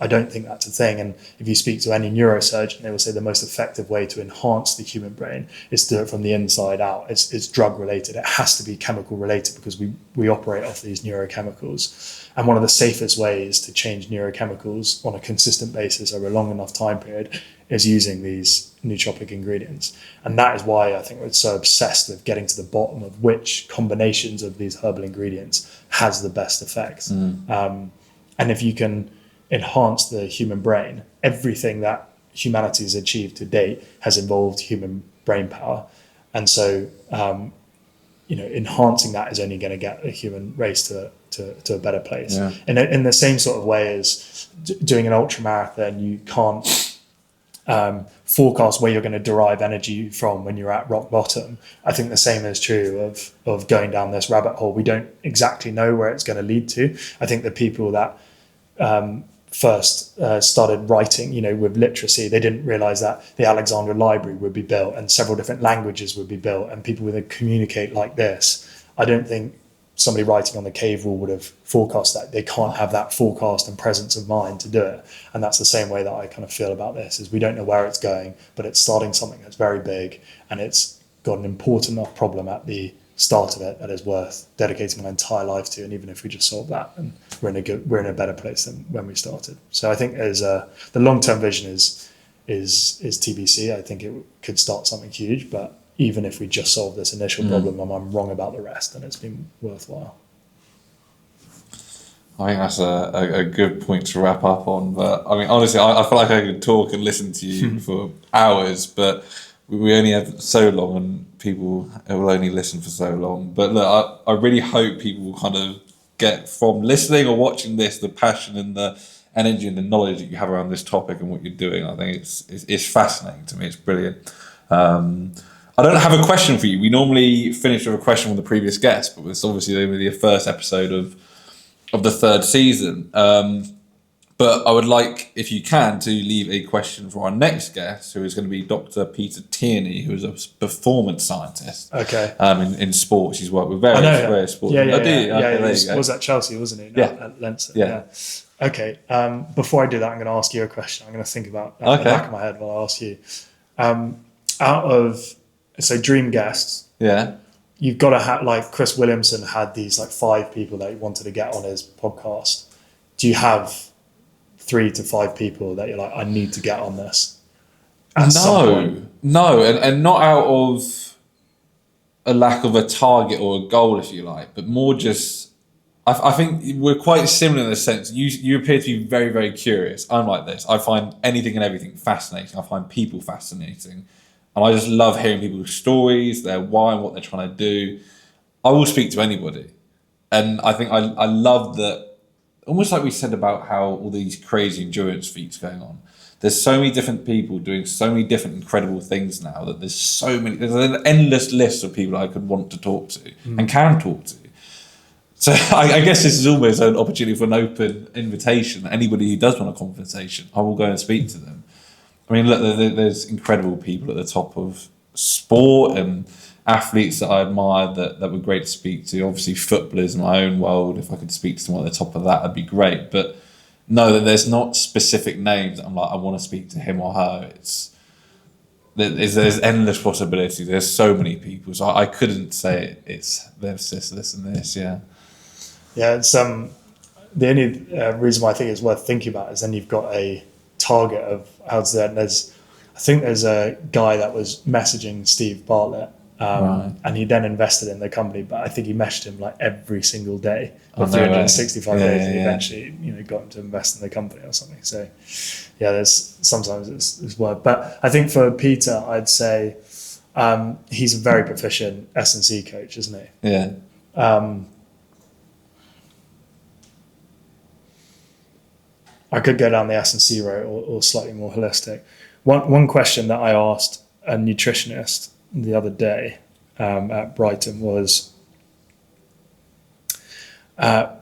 I don't think that's a thing. And if you speak to any neurosurgeon, they will say the most effective way to enhance the human brain is to do it from the inside out. It's drug related. It has to be chemical related, because we operate off these neurochemicals. And one of the safest ways to change neurochemicals on a consistent basis over a long enough time period is using these nootropic ingredients. And that is why I think we're so obsessed with getting to the bottom of which combinations of these herbal ingredients has the best effect. And if you can enhance the human brain, everything that humanity has achieved to date has involved human brain power. And so, enhancing that is only going to get the human race to a better place. Yeah. And in the same sort of way as doing an ultra marathon, you can't forecast where you're going to derive energy from when you're at rock bottom. I think the same is true of going down this rabbit hole. We don't exactly know where it's going to lead to. I think the people that first started writing, with literacy, they didn't realize that the Alexandria Library would be built and several different languages would be built and people would communicate like this. I don't think somebody writing on the cave wall would have forecast that. They can't have that forecast and presence of mind to do it. And that's the same way that I kind of feel about this, is we don't know where it's going, but it's starting something that's very big, and it's got an important enough problem at the start of it that is worth dedicating my entire life to. And even if we just solve that, and we're in a better place than when we started. So I think the long-term vision is TBC. I think it could start something huge, but even if we just solve this initial problem and I'm wrong about the rest, then it's been worthwhile. I think that's a good point to wrap up on. But I mean, honestly, I feel like I could talk and listen to you for hours, but we only have so long, and people will only listen for so long. But look, I really hope people will kind of get from listening or watching this the passion and the energy and the knowledge that you have around this topic and what you're doing. I think it's fascinating to me. It's brilliant. I don't have a question for you. We normally finish with a question from the previous guest, but it's obviously only the first episode of the third season. But I would like, if you can, to leave a question for our next guest, who is going to be Dr. Peter Tierney, who is a performance scientist. Okay. In sports, he's worked with various sports. He was at Chelsea, wasn't he? At Leinster. Yeah. Okay. Before I do that, I'm going to ask you a question. I'm going to think about that in the back of my head while I ask you. So dream guests. Yeah. You've got to have, like Chris Williamson had these like 5 people that he wanted to get on his podcast. Do you have 3 to 5 people that you're like, I need to get on this? No, and not out of a lack of a target or a goal, if you like, but more just, I think we're quite similar in the sense, you appear to be very, very curious. I'm like this. I find anything and everything fascinating. I find people fascinating. And I just love hearing people's stories, their why and what they're trying to do. I will speak to anybody. And I think I love that, almost like we said about how all these crazy endurance feats going on. There's so many different people doing so many different incredible things now that there's an endless list of people I could want to talk to and can talk to. So I guess this is almost an opportunity for an open invitation. Anybody who does want a conversation, I will go and speak to them. I mean, look, there's incredible people at the top of sport and athletes that I admire that were great to speak to. Obviously, footballers in my own world, if I could speak to someone at the top of that, that'd be great. But No, that there's not specific names. I'm like, I want to speak to him or her. There's endless possibilities. There's so many people, so I couldn't say it's this and this. Yeah. Yeah, it's the only reason why I think it's worth thinking about is then you've got a target of how to do that. And I think there's a guy that was messaging Steve Bartlett, and he then invested in the company. But I think he messaged him like every single day for 365 days, and eventually, got him to invest in the company or something. So, yeah, there's sometimes it's worth. But I think for Peter, I'd say he's a very proficient S&C coach, isn't he? Yeah. I could go down the S&C route or slightly more holistic. One question that I asked a nutritionist the other day at Brighton was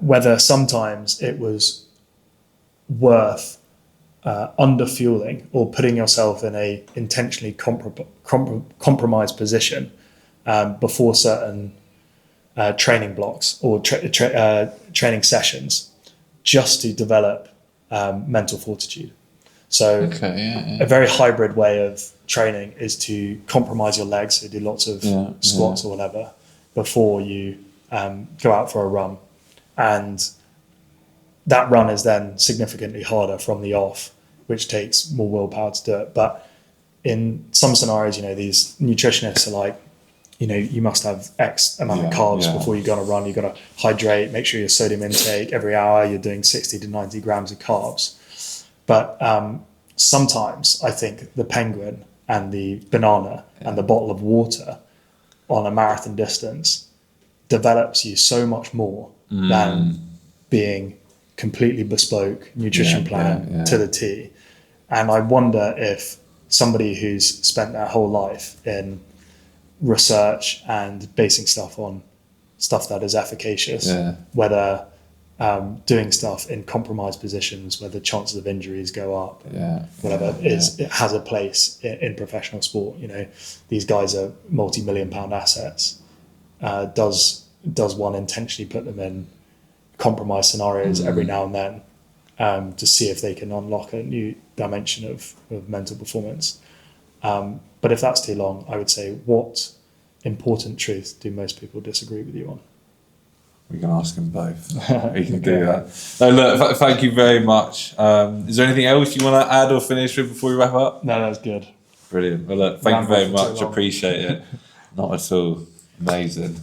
whether sometimes it was worth under-fueling or putting yourself in a intentionally compromised position before certain training blocks or training sessions just to develop mental fortitude. So a very hybrid way of training is to compromise your legs, so do lots of squats or whatever before you go out for a run. And that run is then significantly harder from the off, which takes more willpower to do it. But in some scenarios, these nutritionists are like, you must have X amount of carbs before you go on a run. You've got to hydrate, make sure your sodium intake every hour, you're doing 60 to 90 grams of carbs. But sometimes I think the penguin and the banana and the bottle of water on a marathon distance develops you so much more than being completely bespoke nutrition plan to the T. And I wonder if somebody who's spent their whole life in research and basing stuff on stuff that is efficacious, whether doing stuff in compromised positions where the chances of injuries go up, it has a place in professional sport. These guys are multi-million-pound assets. Does one intentionally put them in compromised scenarios every now and then to see if they can unlock a new dimension of mental performance? But if that's too long, I would say, what important truth do most people disagree with you on? We can ask them both. We can do that. No, look, thank you very much. Is there anything else you want to add or finish with before we wrap up? No, that's good. Brilliant. Well, look, thank you very much. Appreciate it. Not at all. Amazing.